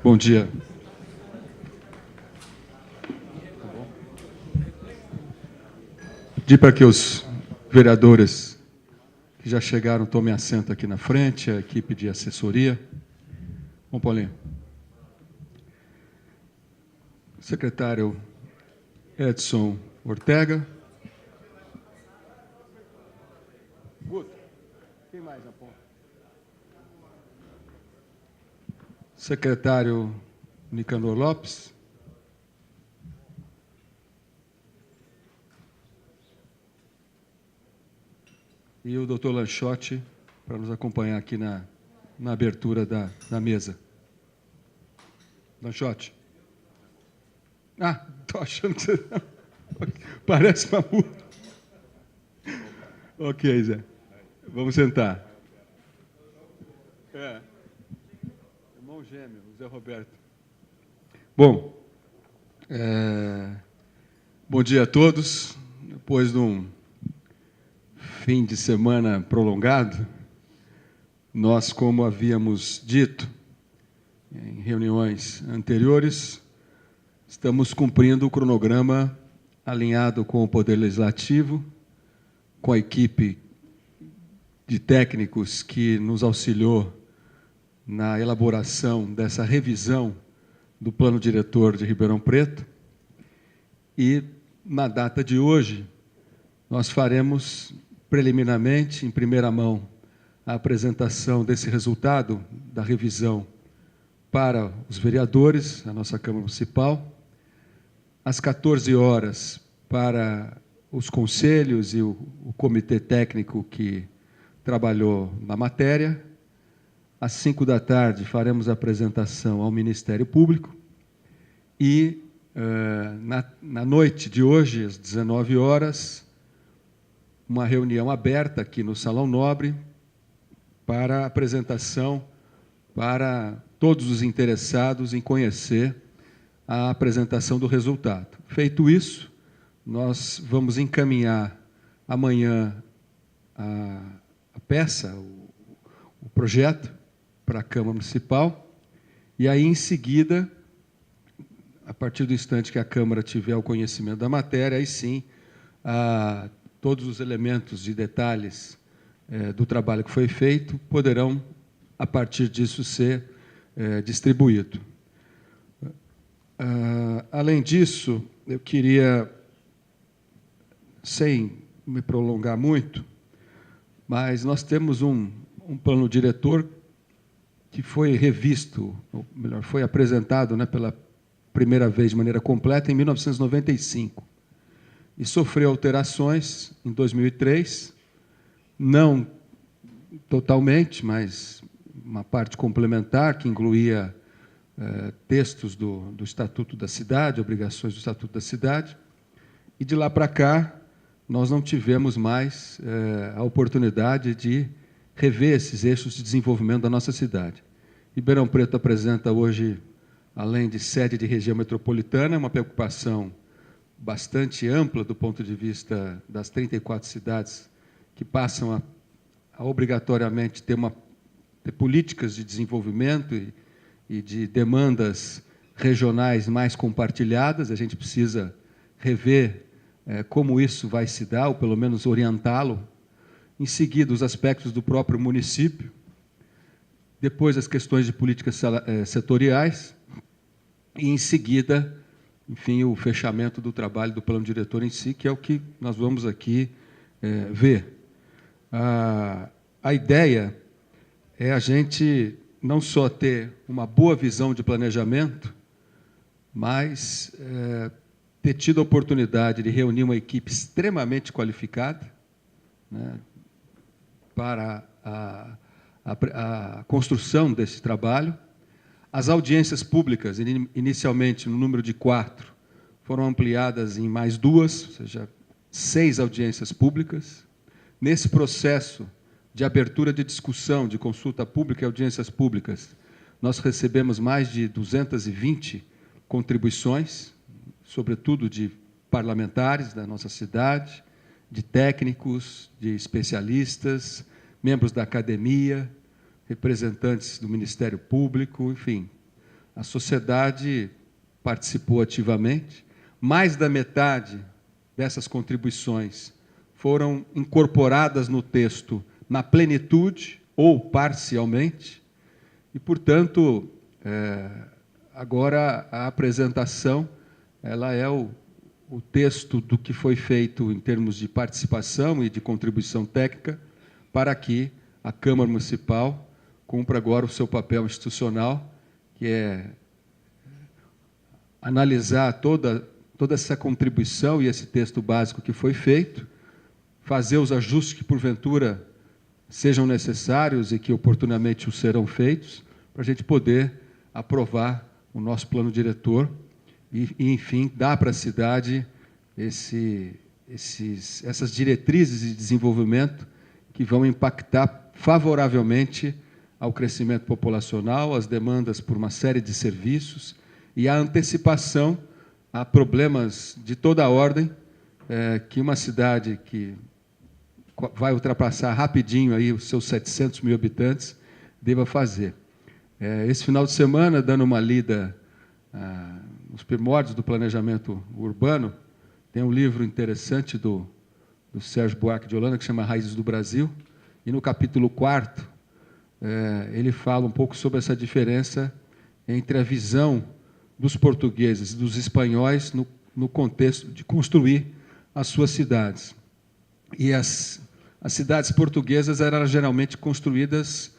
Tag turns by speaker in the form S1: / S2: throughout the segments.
S1: Bom dia. Pedir para que os vereadores que já chegaram tomem assento aqui na frente, a equipe de assessoria. Bom, Paulinho. Secretário Edson Ortega. Quem mais na ponta? Secretário Nicanor Lopes. E o doutor Lanchotti, para nos acompanhar aqui na abertura da mesa. Lanchotti. Ah, estou achando que você... Parece uma multa. Ok, Zé. Vamos sentar. Irmão gêmeo, Zé Roberto. Bom, bom dia a todos. Depois de um fim de semana prolongado, nós, como havíamos dito em reuniões anteriores, estamos cumprindo o cronograma alinhado com o Poder Legislativo, com a equipe de técnicos que nos auxiliou na elaboração dessa revisão do Plano Diretor de Ribeirão Preto. E, na data de hoje, nós faremos, preliminarmente, em primeira mão, a apresentação desse resultado da revisão para os vereadores, a nossa Câmara Municipal, às 14 horas para os conselhos e o comitê técnico que trabalhou na matéria. Às 5 da tarde faremos a apresentação ao Ministério Público e, na noite de hoje, às 19 horas, uma reunião aberta aqui no Salão Nobre para a apresentação para todos os interessados em conhecer a apresentação do resultado. Feito isso, nós vamos encaminhar amanhã a peça, o projeto, para a Câmara Municipal, e aí, em seguida, a partir do instante que a Câmara tiver o conhecimento da matéria, aí sim, todos os elementos e detalhes do trabalho que foi feito poderão, a partir disso, ser distribuídos. Além disso, eu queria, sem me prolongar muito, mas nós temos um plano diretor que foi revisto, ou melhor, foi apresentado, pela primeira vez de maneira completa em 1995 e sofreu alterações em 2003, não totalmente, mas uma parte complementar que incluía textos do Estatuto da Cidade, obrigações do Estatuto da Cidade, e de lá para cá nós não tivemos mais a oportunidade de rever esses eixos de desenvolvimento da nossa cidade. Ribeirão Preto apresenta hoje, além de sede de região metropolitana, uma preocupação bastante ampla do ponto de vista das 34 cidades que passam a obrigatoriamente ter políticas de desenvolvimento e de demandas regionais mais compartilhadas. A gente precisa rever como isso vai se dar, ou pelo menos orientá-lo. Em seguida, os aspectos do próprio município. Depois, as questões de políticas setoriais. E, em seguida, enfim, o fechamento do trabalho do plano diretor em si, que é o que nós vamos aqui ver. A ideia é a gente não só ter uma boa visão de planejamento, mas ter tido a oportunidade de reunir uma equipe extremamente qualificada, para a construção desse trabalho. As audiências públicas, inicialmente no número de 4, foram ampliadas em mais 2, ou seja, 6 audiências públicas. Nesse processo de abertura de discussão, de consulta pública e audiências públicas, nós recebemos mais de 220 contribuições, sobretudo de parlamentares da nossa cidade, de técnicos, de especialistas, membros da academia, representantes do Ministério Público, enfim. a sociedade participou ativamente. Mais da metade dessas contribuições foram incorporadas no texto na plenitude ou parcialmente, e, portanto, agora a apresentação ela é o texto do que foi feito em termos de participação e de contribuição técnica para que a Câmara Municipal cumpra agora o seu papel institucional, que é analisar toda essa contribuição e esse texto básico que foi feito, fazer os ajustes que, porventura, sejam necessários e que oportunamente os serão feitos, para a gente poder aprovar o nosso plano diretor e enfim, dar para a cidade essas diretrizes de desenvolvimento que vão impactar favoravelmente ao crescimento populacional, às demandas por uma série de serviços e à antecipação a problemas de toda a ordem que uma cidade que vai ultrapassar rapidinho aí os seus 700 mil habitantes deva fazer. Esse final de semana, dando uma lida nos primórdios do planejamento urbano, tem um livro interessante do Sérgio Buarque de Holanda, que chama Raízes do Brasil, e no capítulo 4º, ele fala um pouco sobre essa diferença entre a visão dos portugueses e dos espanhóis no contexto de construir as suas cidades. E as cidades portuguesas eram geralmente construídas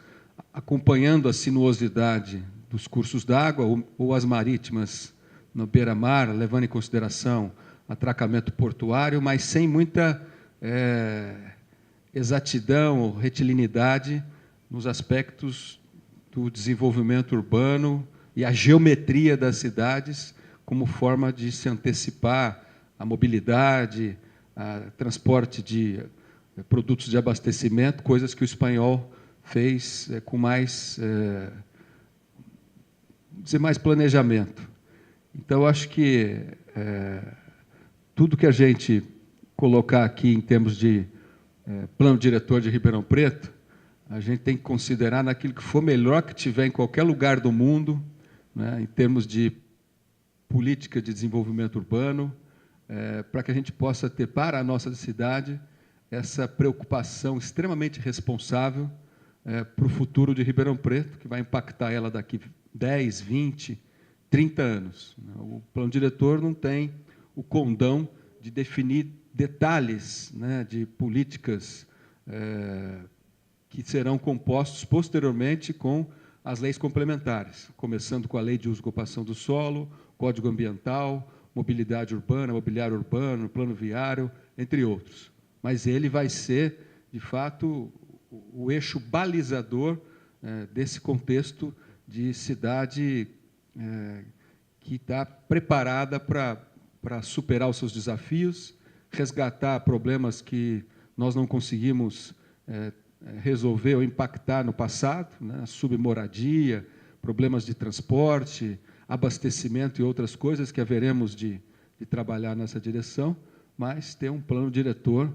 S1: acompanhando a sinuosidade dos cursos d'água ou as marítimas no beira-mar, levando em consideração atracamento portuário, mas sem muita exatidão ou retilinidade nos aspectos do desenvolvimento urbano e a geometria das cidades como forma de se antecipar à mobilidade, a transporte de produtos de abastecimento, coisas que o espanhol fez com mais planejamento. Então, eu acho que tudo que a gente colocar aqui em termos de plano diretor de Ribeirão Preto, a gente tem que considerar naquilo que for melhor que tiver em qualquer lugar do mundo, né, em termos de política de desenvolvimento urbano, para que a gente possa ter para a nossa cidade essa preocupação extremamente responsável para o futuro de Ribeirão Preto, que vai impactar ela daqui 10, 20, 30 anos. O plano diretor não tem o condão de definir detalhes, né, de políticas que serão compostos posteriormente com as leis complementares, começando com a Lei de Uso e Ocupação do Solo, Código Ambiental, Mobilidade Urbana, Mobiliário Urbano, Plano Viário, entre outros. Mas ele vai ser, de fato, o eixo balizador desse contexto de cidade que está preparada para superar os seus desafios, resgatar problemas que nós não conseguimos resolver ou impactar no passado, né? Submoradia, problemas de transporte, abastecimento e outras coisas que haveremos de trabalhar nessa direção, mas ter um plano diretor,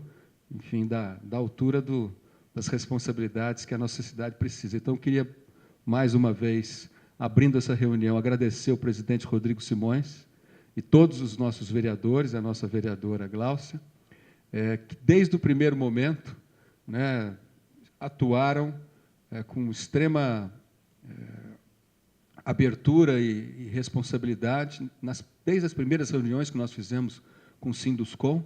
S1: enfim, da altura das responsabilidades que a nossa cidade precisa. Então, eu queria, mais uma vez, abrindo essa reunião, agradecer ao presidente Rodrigo Simões e todos os nossos vereadores, a nossa vereadora Gláucia, que desde o primeiro momento, né, atuaram com extrema abertura e responsabilidade, desde as primeiras reuniões que nós fizemos com o Sinduscom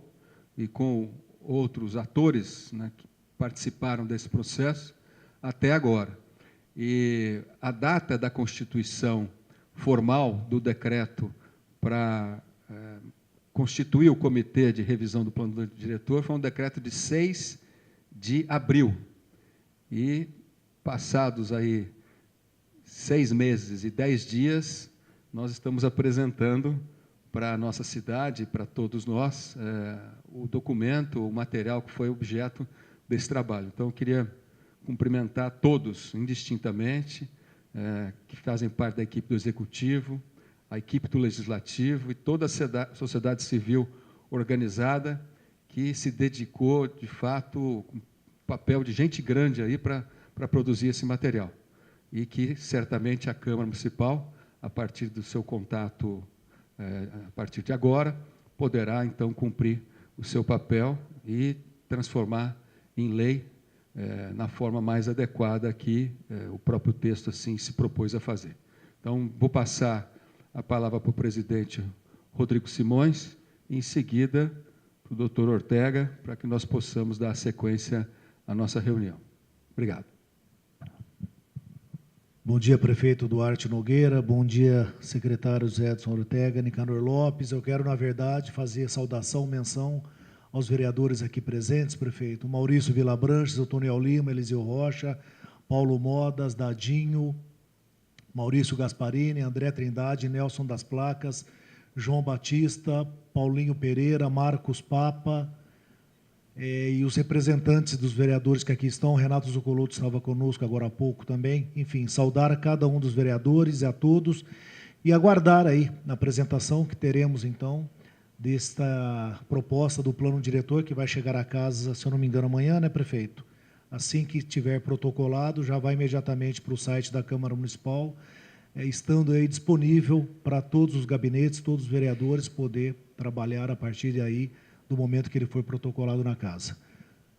S1: e com outros atores, né, que participaram desse processo, até agora. E a data da constituição formal do decreto para constituir o comitê de revisão do plano diretor foi um decreto de 6 de abril. E, passados aí 6 meses e 10 dias, nós estamos apresentando para a nossa cidade, para todos nós, o documento, o material que foi objeto desse trabalho. Então, eu queria cumprimentar todos, indistintamente, que fazem parte da equipe do Executivo, a equipe do Legislativo e toda a sociedade civil organizada que se dedicou, de fato, com papel de gente grande aí para produzir esse material. E que, certamente, a Câmara Municipal, a partir do seu contato, a partir de agora, poderá, então, cumprir o seu papel e transformar em lei na forma mais adequada que o próprio texto assim se propôs a fazer. Então, vou passar a palavra para o presidente Rodrigo Simões, e, em seguida, para o doutor Ortega, para que nós possamos dar sequência à nossa reunião. Obrigado.
S2: Bom dia, prefeito Duarte Nogueira. Bom dia, secretários Edson Ortega, Nicanor Lopes. Eu quero, na verdade, fazer saudação, menção aos vereadores aqui presentes, prefeito. Maurício Vilabranches, Otoniel Lima, Eliseu Rocha, Paulo Modas, Dadinho, Maurício Gasparini, André Trindade, Nelson das Placas, João Batista, Paulinho Pereira, Marcos Papa, e os representantes dos vereadores que aqui estão. Renato Zuccolotto estava conosco agora há pouco também. Enfim, saudar a cada um dos vereadores e a todos e aguardar aí na apresentação que teremos, então, desta proposta do plano diretor, que vai chegar à casa, se eu não me engano, amanhã, né, prefeito? Assim que tiver protocolado, já vai imediatamente para o site da Câmara Municipal, estando aí disponível para todos os gabinetes, todos os vereadores poder trabalhar a partir de aí, do momento que ele foi protocolado na casa.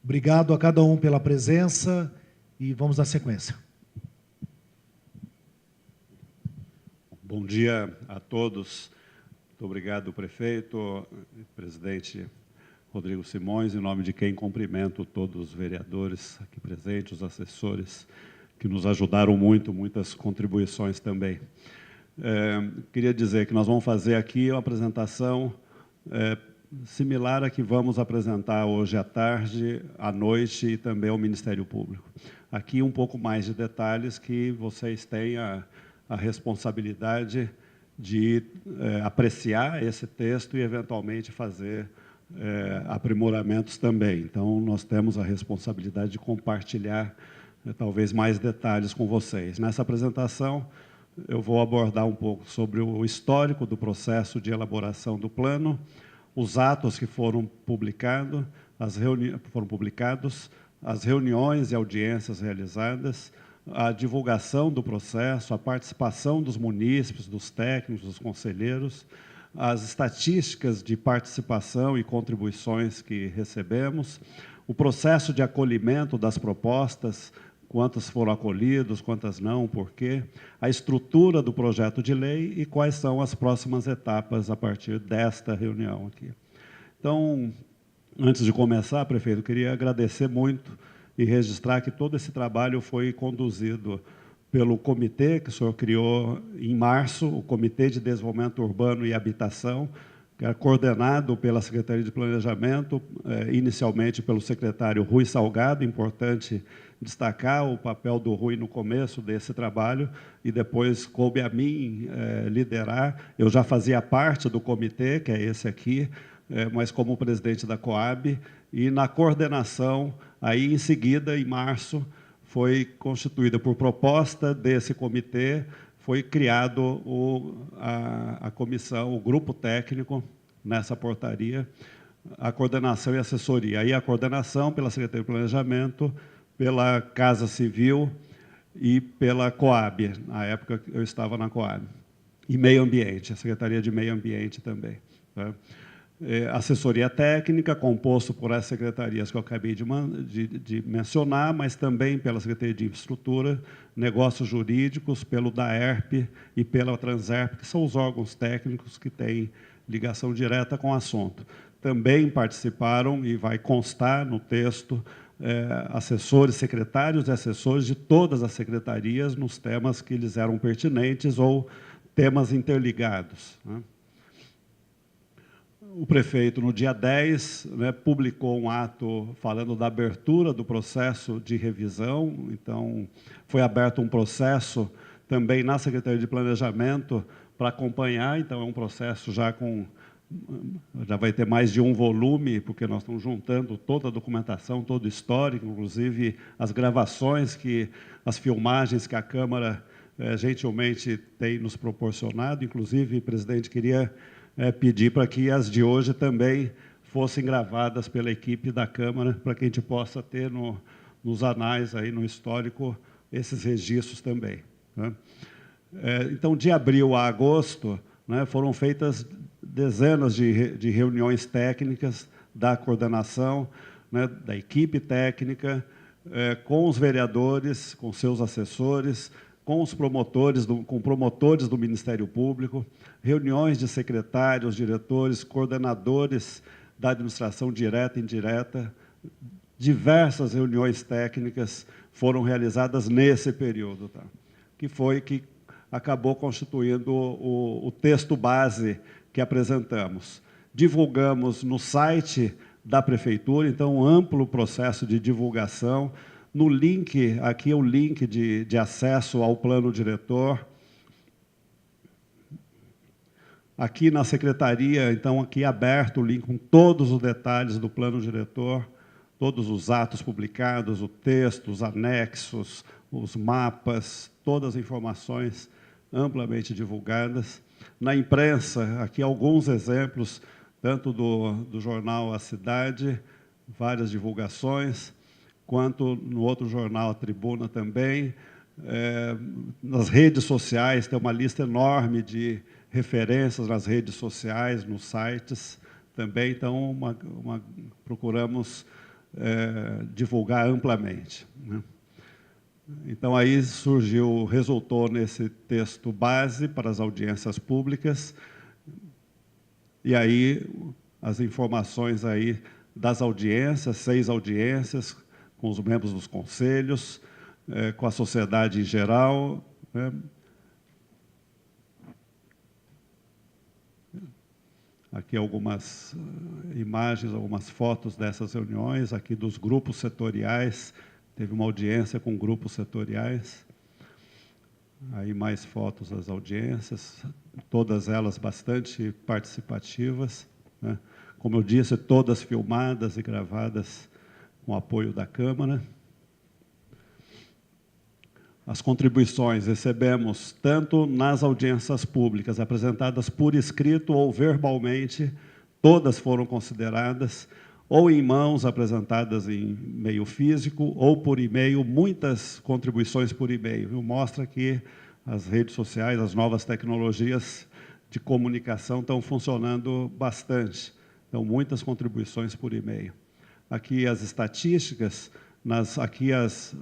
S2: Obrigado a cada um pela presença e vamos dar sequência.
S3: Bom dia a todos. Muito obrigado, prefeito, presidente Rodrigo Simões, em nome de quem cumprimento todos os vereadores aqui presentes, os assessores, que nos ajudaram muito, muitas contribuições também. Queria dizer que nós vamos fazer aqui uma apresentação similar à que vamos apresentar hoje à tarde, à noite e também ao Ministério Público. Aqui um pouco mais de detalhes que vocês têm a responsabilidade de apreciar esse texto e, eventualmente, fazer aprimoramentos também. Então, nós temos a responsabilidade de compartilhar, talvez, mais detalhes com vocês. Nessa apresentação, eu vou abordar um pouco sobre o histórico do processo de elaboração do plano, os atos que foram publicados, as reuniões e audiências realizadas, a divulgação do processo, a participação dos munícipes, dos técnicos, dos conselheiros, as estatísticas de participação e contribuições que recebemos, o processo de acolhimento das propostas, quantas foram acolhidas, quantas não, por quê, a estrutura do projeto de lei e quais são as próximas etapas a partir desta reunião aqui. Então, antes de começar, prefeito, eu queria agradecer muito e registrar que todo esse trabalho foi conduzido pelo comitê que o senhor criou em março, o Comitê de Desenvolvimento Urbano e Habitação, que é coordenado pela Secretaria de Planejamento, inicialmente pelo secretário Rui Salgado. Importante destacar o papel do Rui no começo desse trabalho, e depois coube a mim liderar. Eu já fazia parte do comitê, que é esse aqui, mas como presidente da Coab, e na coordenação, aí em seguida, em março, foi constituída por proposta desse comitê, foi criado a comissão, o grupo técnico nessa portaria, a coordenação e assessoria. Aí a coordenação pela Secretaria de Planejamento, pela Casa Civil e pela Coab. Na época eu estava na Coab. E Meio Ambiente, a Secretaria de Meio Ambiente também. Tá? Assessoria técnica, composto por essas secretarias que eu acabei de mencionar, mas também pela Secretaria de Infraestrutura, Negócios Jurídicos, pelo DAERP e pela Transerp, que são os órgãos técnicos que têm ligação direta com o assunto. Também participaram, e vai constar no texto, assessores, secretários e assessores de todas as secretarias nos temas que lhes eram pertinentes ou temas interligados, né? O prefeito, no dia 10, publicou um ato falando da abertura do processo de revisão. Então, foi aberto um processo também na Secretaria de Planejamento para acompanhar. Então, é um processo já vai ter mais de um volume, porque nós estamos juntando toda a documentação, todo o histórico, inclusive as gravações, as filmagens que a Câmara gentilmente tem nos proporcionado. Inclusive, presidente, queria pedir para que as de hoje também fossem gravadas pela equipe da Câmara, para que a gente possa ter nos anais, aí, no histórico, esses registros também, né? Então, de abril a agosto, né, foram feitas dezenas de reuniões técnicas da coordenação, né, da equipe técnica, com os vereadores, com seus assessores, com os promotores, com promotores do Ministério Público, reuniões de secretários, diretores, coordenadores da administração direta e indireta. Diversas reuniões técnicas foram realizadas nesse período, tá? que acabou constituindo o texto base que apresentamos. Divulgamos no site da Prefeitura, então, um amplo processo de divulgação. No link, aqui é o link de acesso ao plano diretor. Aqui na Secretaria, então, aqui aberto o link com todos os detalhes do plano diretor, todos os atos publicados, o texto, os anexos, os mapas, todas as informações amplamente divulgadas. Na imprensa, aqui alguns exemplos, tanto do jornal A Cidade, várias divulgações, quanto no outro jornal, A Tribuna, também. Nas redes sociais, tem uma lista enorme de referências nas redes sociais, nos sites também, então procuramos divulgar amplamente, né? Então, aí resultou nesse texto base para as audiências públicas, e aí as informações aí das audiências, 6 audiências, com os membros dos conselhos, com a sociedade em geral, né? Aqui algumas imagens, algumas fotos dessas reuniões, aqui dos grupos setoriais, teve uma audiência com grupos setoriais. Aí mais fotos das audiências, todas elas bastante participativas, né? Como eu disse, todas filmadas e gravadas com apoio da Câmara. As contribuições recebemos tanto nas audiências públicas, apresentadas por escrito ou verbalmente, todas foram consideradas, ou em mãos, apresentadas em meio físico, ou por e-mail, muitas contribuições por e-mail. Mostra que as redes sociais, as novas tecnologias de comunicação estão funcionando bastante. Então, muitas contribuições por e-mail. Aqui as estatísticas, aqui as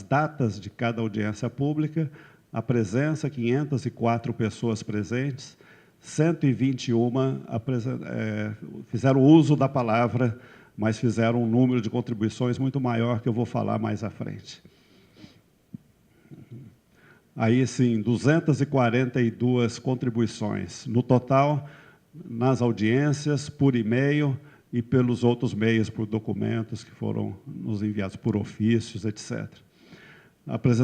S3: datas de cada audiência pública, a presença, 504 pessoas presentes, 121 fizeram uso da palavra, mas fizeram um número de contribuições muito maior, que eu vou falar mais à frente. Aí, sim, 242 contribuições. No total, nas audiências, por e-mail, e pelos outros meios, por documentos que foram nos enviados por ofícios, etc.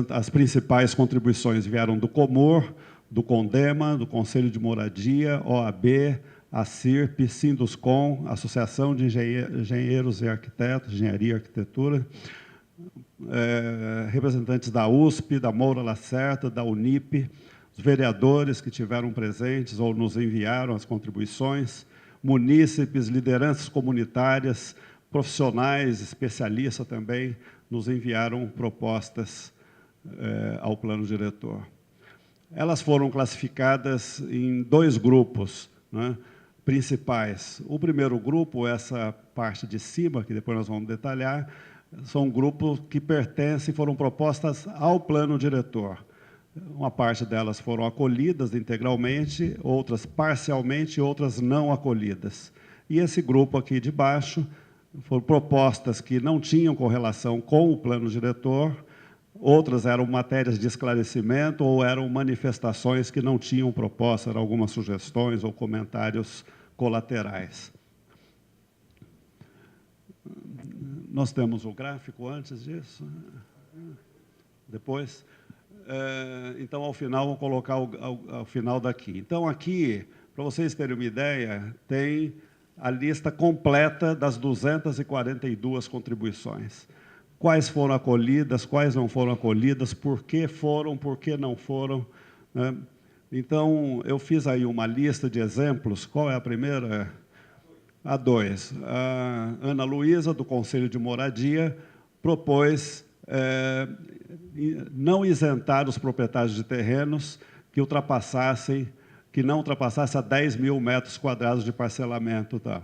S3: As principais contribuições vieram do Comor, do Condema, do Conselho de Moradia, OAB, a CIRP, Sinduscom, Associação de Engenheiros e Arquitetos, Engenharia e Arquitetura, representantes da USP, da Moura Lacerda, da Unip, os vereadores que tiveram presentes ou nos enviaram as contribuições, munícipes, lideranças comunitárias, profissionais, especialistas também, nos enviaram propostas ao plano diretor. Elas foram classificadas em 2 grupos, né, principais. O primeiro grupo, essa parte de cima, que depois nós vamos detalhar, são grupos que pertencem, foram propostas ao plano diretor. Uma parte delas foram acolhidas integralmente, outras parcialmente, outras não acolhidas. E esse grupo aqui de baixo foram propostas que não tinham correlação com o plano diretor, outras eram matérias de esclarecimento ou eram manifestações que não tinham proposta, eram algumas sugestões ou comentários colaterais. Nós temos o gráfico antes disso? Depois? Então, ao final, vou colocar ao final daqui. Então, aqui, para vocês terem uma ideia, tem a lista completa das 242 contribuições. Quais foram acolhidas, quais não foram acolhidas, por que foram, por que não foram, né? Então, eu fiz aí uma lista de exemplos. Qual é a primeira? A 2. A Ana Luísa, do Conselho de Moradia, propôs não isentar os proprietários de terrenos que não ultrapassassem a 10 mil metros quadrados de parcelamento. Tá?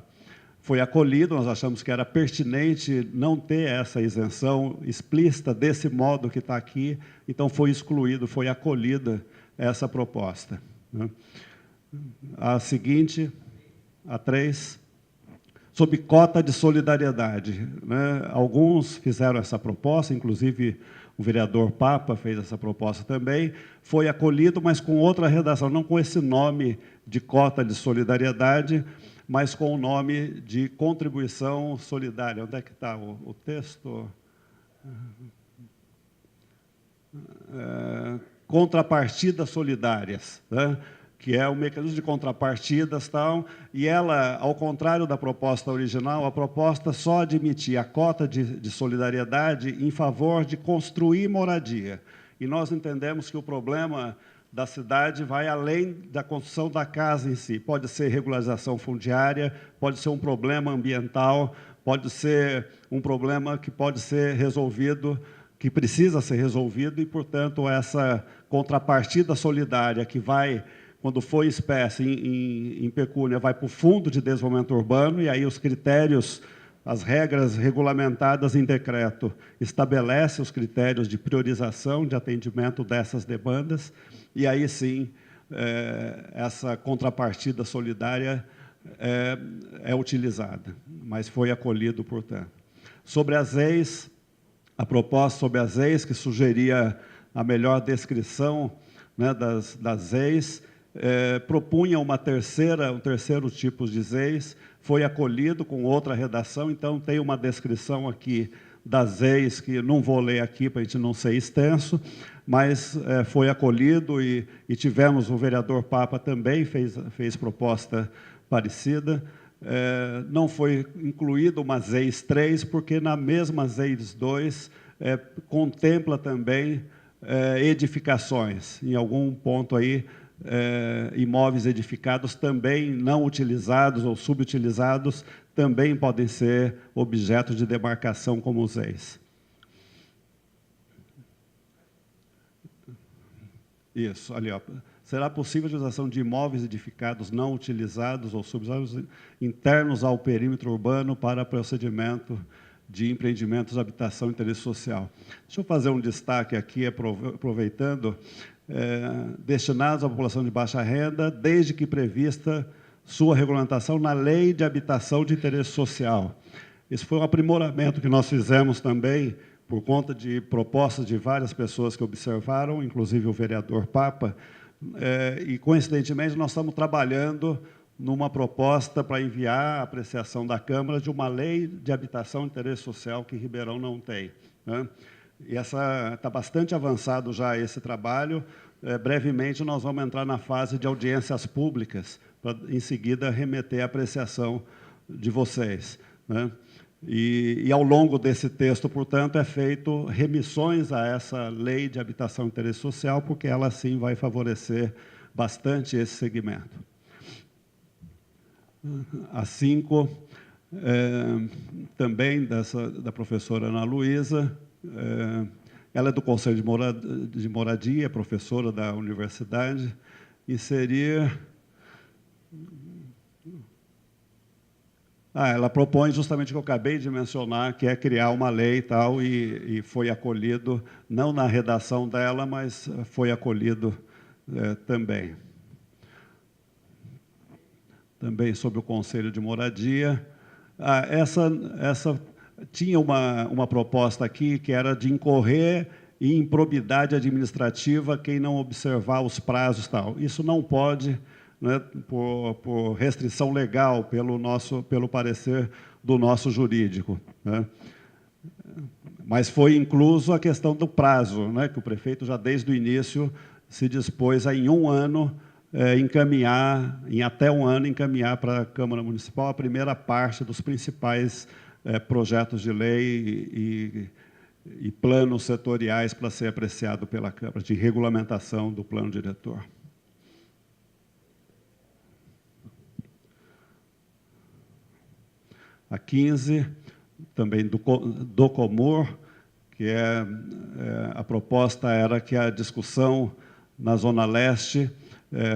S3: Foi acolhido, nós achamos que era pertinente não ter essa isenção explícita desse modo que está aqui, então foi excluído, foi acolhida essa proposta. Né? A seguinte, a 3, sobre cota de solidariedade. Né? Alguns fizeram essa proposta, inclusive o vereador Papa fez essa proposta também, foi acolhido, mas com outra redação, não com esse nome de cota de solidariedade, mas com o nome de contribuição solidária. Onde é que está o texto? Contrapartidas solidárias, né? Que é o mecanismo de contrapartidas, tal, e ela, ao contrário da proposta original, a proposta só admitia a cota de solidariedade em favor de construir moradia. E nós entendemos que o problema da cidade vai além da construção da casa em si. Pode ser regularização fundiária, pode ser um problema ambiental, pode ser um problema que pode ser resolvido, que precisa ser resolvido, e, portanto, essa contrapartida solidária que vai, quando for espécie em pecúnia, vai para o Fundo de Desenvolvimento Urbano, e aí os critérios, as regras regulamentadas em decreto, estabelecem os critérios de priorização de atendimento dessas demandas, e aí sim, essa contrapartida solidária é utilizada, mas foi acolhido, portanto. Sobre as EIs, a proposta sobre as EIs, que sugeria a melhor descrição, né, das EIs, propunha um terceiro tipo de EIs, foi acolhido com outra redação, então tem uma descrição aqui das EIs, que não vou ler aqui para a gente não ser extenso, mas foi acolhido e tivemos, o vereador Papa também fez proposta parecida. Não foi incluído uma ZEIS 3, porque na mesma ZEIS 2 contempla também edificações. Em algum ponto aí, imóveis edificados também não utilizados ou subutilizados também podem ser objeto de demarcação como ZEIS. Isso, ali, ó. Será possível a utilização de imóveis edificados não utilizados ou subutilizados internos ao perímetro urbano para procedimento de empreendimentos de habitação e interesse social. Deixa eu fazer um destaque aqui, aproveitando, destinados à população de baixa renda, desde que prevista sua regulamentação na Lei de Habitação de Interesse Social. Esse foi um aprimoramento que nós fizemos também, por conta de propostas de várias pessoas que observaram, inclusive o vereador Papa, e, coincidentemente, nós estamos trabalhando numa proposta para enviar à apreciação da Câmara de uma lei de habitação de interesse social que Ribeirão não tem. Né? E está bastante avançado já esse trabalho. Brevemente, nós vamos entrar na fase de audiências públicas, para, em seguida, remeter à apreciação de vocês. Né? E, ao longo desse texto, portanto, é feito remissões a essa lei de habitação de interesse social, porque ela, sim, vai favorecer bastante esse segmento. A 5, também da professora Ana Luísa, ela é do Conselho de Moradia, é professora da universidade, inserir... ela propõe justamente o que eu acabei de mencionar, que é criar uma lei e tal, e foi acolhido, não na redação dela, mas foi acolhido também. Também sobre o Conselho de Moradia. Essa tinha uma proposta aqui, que era de incorrer em improbidade administrativa quem não observar os prazos e tal. Isso não pode... Né, por restrição legal, pelo parecer do nosso jurídico. Né? Mas foi incluso a questão do prazo, né, que o prefeito já desde o início se dispôs a, em um ano, encaminhar, em até um ano, encaminhar para a Câmara Municipal a primeira parte dos principais projetos de lei e planos setoriais para ser apreciado pela Câmara, de regulamentação do plano diretor. A 15, também do Comur, que a proposta era que a discussão na Zona Leste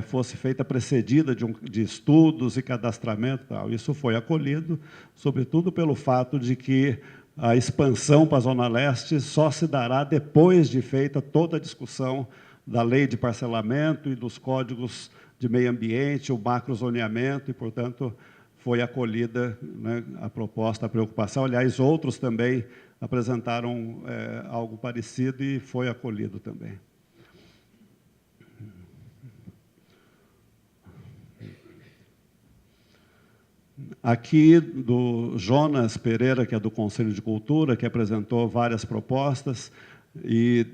S3: fosse feita precedida de estudos e cadastramento. Tal. Isso foi acolhido, sobretudo pelo fato de que a expansão para a Zona Leste só se dará depois de feita toda a discussão da lei de parcelamento e dos códigos de meio ambiente, o macrozoneamento, e, portanto, foi acolhida, né, a proposta, a preocupação. Aliás, outros também apresentaram algo parecido e foi acolhido também. Aqui, do Jonas Pereira, que é do Conselho de Cultura, que apresentou várias propostas, e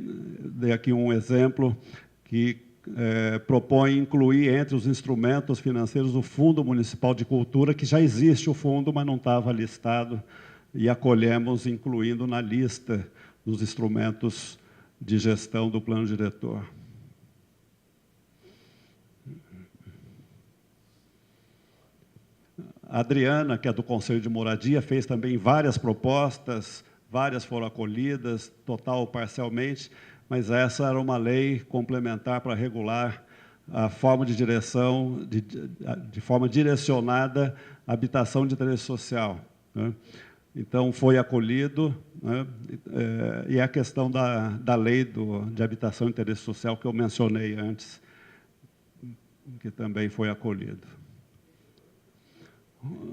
S3: dei aqui um exemplo que propõe incluir entre os instrumentos financeiros o Fundo Municipal de Cultura, que já existe o fundo, mas não estava listado, e acolhemos, incluindo na lista dos instrumentos de gestão do plano diretor. A Adriana, que é do Conselho de Moradia, fez também várias propostas, várias foram acolhidas, total ou parcialmente, mas essa era uma lei complementar para regular a forma de direção, de forma direcionada à habitação de interesse social, né? Então, foi acolhido, né? E a questão da lei de habitação de interesse social, que eu mencionei antes, que também foi acolhido.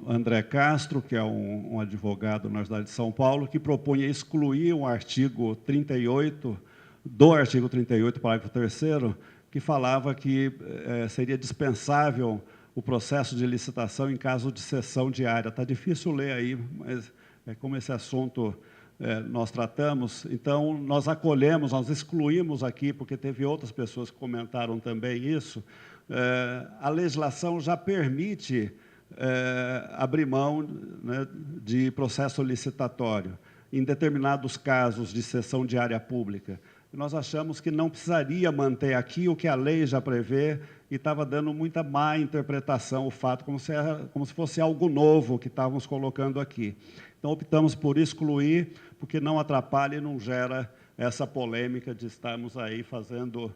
S3: André Castro, que é um advogado na Universidade de São Paulo, que propunha excluir um artigo 38, do artigo 38, parágrafo 3º, que falava que seria dispensável o processo de licitação em caso de cessão de área. Está difícil ler aí, mas como esse assunto nós tratamos, então nós acolhemos, nós excluímos aqui, porque teve outras pessoas que comentaram também isso, a legislação já permite abrir mão, né, de processo licitatório, em determinados casos de cessão de área pública. Nós achamos que não precisaria manter aqui o que a lei já prevê e estava dando muita má interpretação o fato, como se fosse algo novo que estávamos colocando aqui. Então, optamos por excluir, porque não atrapalha e não gera essa polêmica de estarmos aí fazendo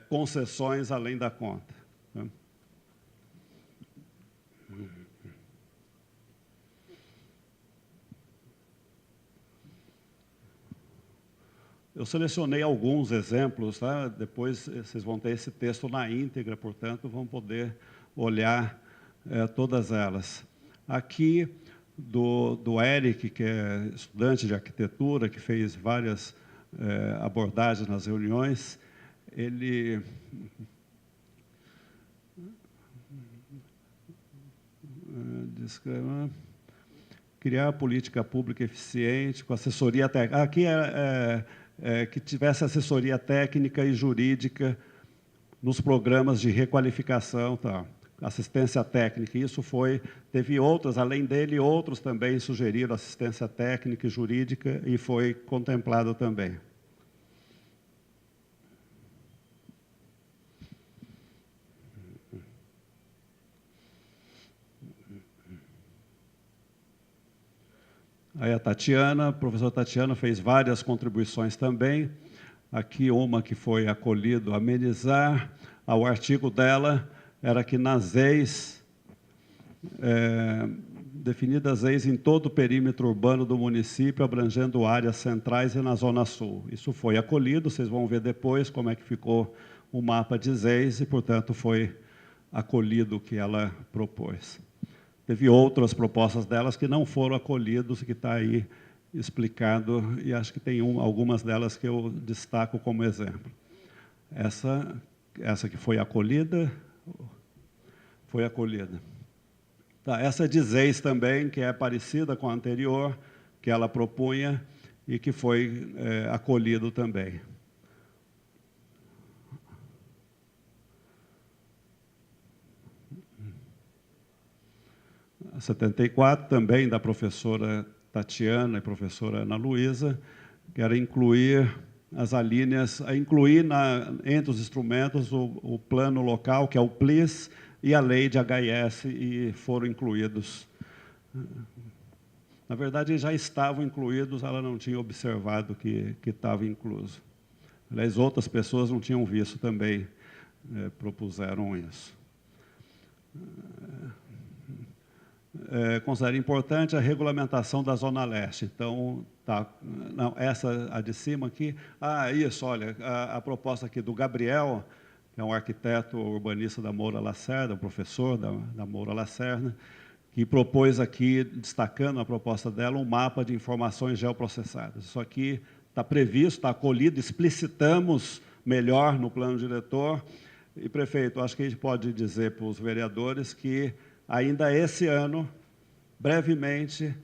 S3: concessões além da conta, né? Eu selecionei alguns exemplos, tá? Depois vocês vão ter esse texto na íntegra, portanto, vão poder olhar todas elas. Aqui, do Eric, que é estudante de arquitetura, que fez várias abordagens nas reuniões, ele descreve criar política pública eficiente, com assessoria técnica. Aqui que tivesse assessoria técnica e jurídica nos programas de requalificação, tá? Assistência técnica. Isso teve outras, além dele, outros também sugeriram assistência técnica e jurídica e foi contemplado também. Aí a Tatiana, a professora Tatiana fez várias contribuições também. Aqui uma que foi acolhido, amenizar. O artigo dela era que nas EIs, definidas EIs em todo o perímetro urbano do município, abrangendo áreas centrais e na Zona Sul. Isso foi acolhido, vocês vão ver depois como é que ficou o mapa de EIs e, portanto, foi acolhido o que ela propôs. Teve outras propostas delas que não foram acolhidas, que está aí explicado, e acho que tem algumas delas que eu destaco como exemplo. Essa que foi acolhida, Tá, essa de ZEIS também, que é parecida com a anterior, que ela propunha e que foi acolhido também. A 74, também da professora Tatiana e professora Ana Luísa, que era incluir as alíneas, entre os instrumentos o plano local, que é o PLIS, e a lei de HS, e foram incluídos Na verdade, eles já estavam incluídos, ela não tinha observado que estava incluso. Aliás, outras pessoas não tinham visto também, propuseram isso. Considero importante a regulamentação da Zona Leste. Então, não, essa, a de cima aqui. Isso, olha, a proposta aqui do Gabriel, que é um arquiteto urbanista da Moura Lacerda, um professor da Moura Lacerda, que propôs aqui, destacando a proposta dela, um mapa de informações geoprocessadas. Isso aqui está previsto, está acolhido, explicitamos melhor no plano diretor. E, prefeito, acho que a gente pode dizer para os vereadores que, ainda esse ano, brevemente,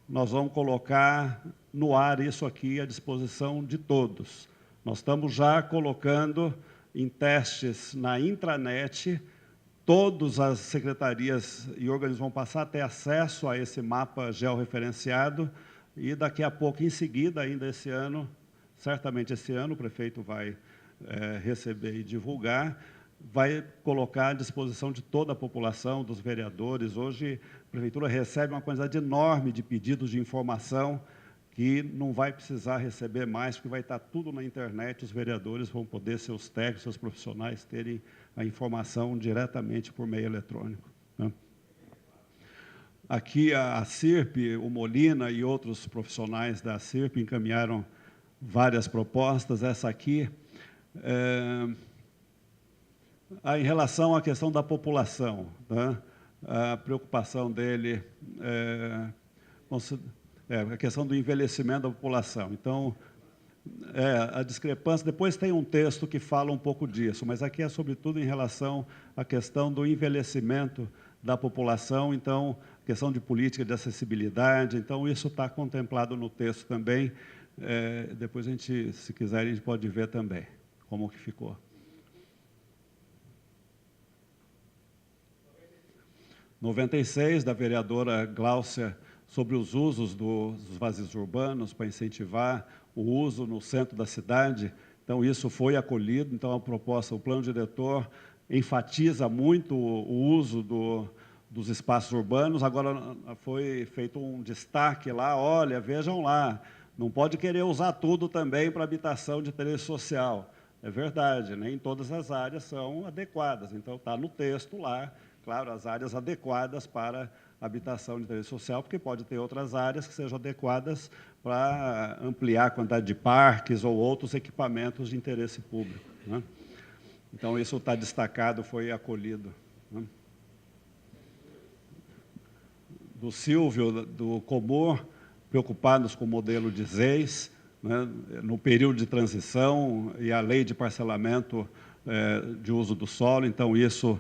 S3: nós vamos colocar no ar isso aqui à disposição de todos. Nós estamos já colocando em testes na intranet, todas as secretarias e organismos vão passar a ter acesso a esse mapa georreferenciado e, daqui a pouco, em seguida, ainda esse ano, certamente esse ano, o prefeito vai receber e divulgar, vai colocar à disposição de toda a população, dos vereadores. Hoje, a Prefeitura recebe uma quantidade enorme de pedidos de informação que não vai precisar receber mais, porque vai estar tudo na internet, os vereadores vão poder, seus técnicos, seus profissionais, terem a informação diretamente por meio eletrônico, né? Aqui, a CIRP, o Molina e outros profissionais da CIRP encaminharam várias propostas. Essa aqui em relação à questão da população, né? A preocupação dele a questão do envelhecimento da população. Então, a discrepância, depois tem um texto que fala um pouco disso, mas aqui é sobretudo em relação à questão do envelhecimento da população, então, questão de política de acessibilidade, então, isso está contemplado no texto também. Depois a gente, se quiser, a gente pode ver também como que ficou. 96, da vereadora Gláucia, sobre os usos dos vazios urbanos para incentivar o uso no centro da cidade. Então, isso foi acolhido. Então, a proposta, o plano diretor enfatiza muito o uso dos espaços urbanos. Agora, foi feito um destaque lá, olha, vejam lá, não pode querer usar tudo também para habitação de interesse social. É verdade, nem todas as áreas são adequadas. Então, está no texto lá, claro, as áreas adequadas para habitação de interesse social, porque pode ter outras áreas que sejam adequadas para ampliar a quantidade de parques ou outros equipamentos de interesse público, né? Então, isso está destacado, foi acolhido, né? Do Silvio, do Comor, preocupados com o modelo de ZEIS, né, no período de transição e a lei de parcelamento de uso do solo. Então, isso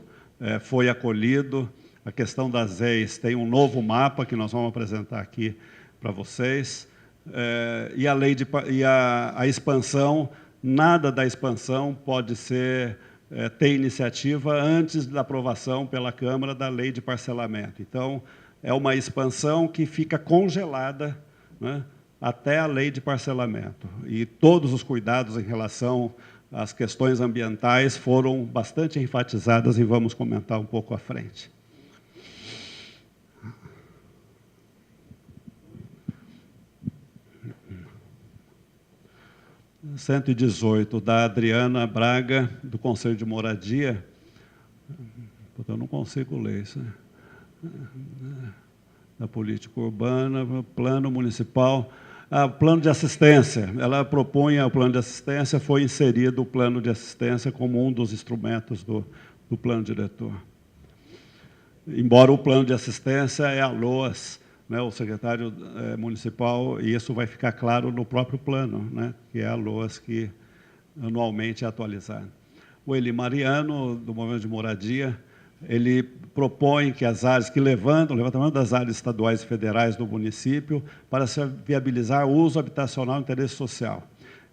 S3: foi acolhido. A questão das ZEIS tem um novo mapa que nós vamos apresentar aqui para vocês. E a lei a expansão, nada da expansão pode ter iniciativa antes da aprovação pela Câmara da lei de parcelamento. Então, é uma expansão que fica congelada, né, até a lei de parcelamento. E todos os cuidados em relação às questões ambientais foram bastante enfatizadas e vamos comentar um pouco à frente. 118, da Adriana Braga, do Conselho de Moradia. Eu não consigo ler isso, né? Da política urbana, plano municipal. Plano de assistência. Ela propõe o plano de assistência, foi inserido o plano de assistência como um dos instrumentos do plano diretor. Embora o plano de assistência é a LOAS, né, o secretário municipal, e isso vai ficar claro no próprio plano, né, que é a LOAS que anualmente é atualizada. O Eli Mariano, do Movimento de Moradia, ele propõe que as áreas, que levantamento das áreas estaduais e federais do município para se viabilizar o uso habitacional e interesse social.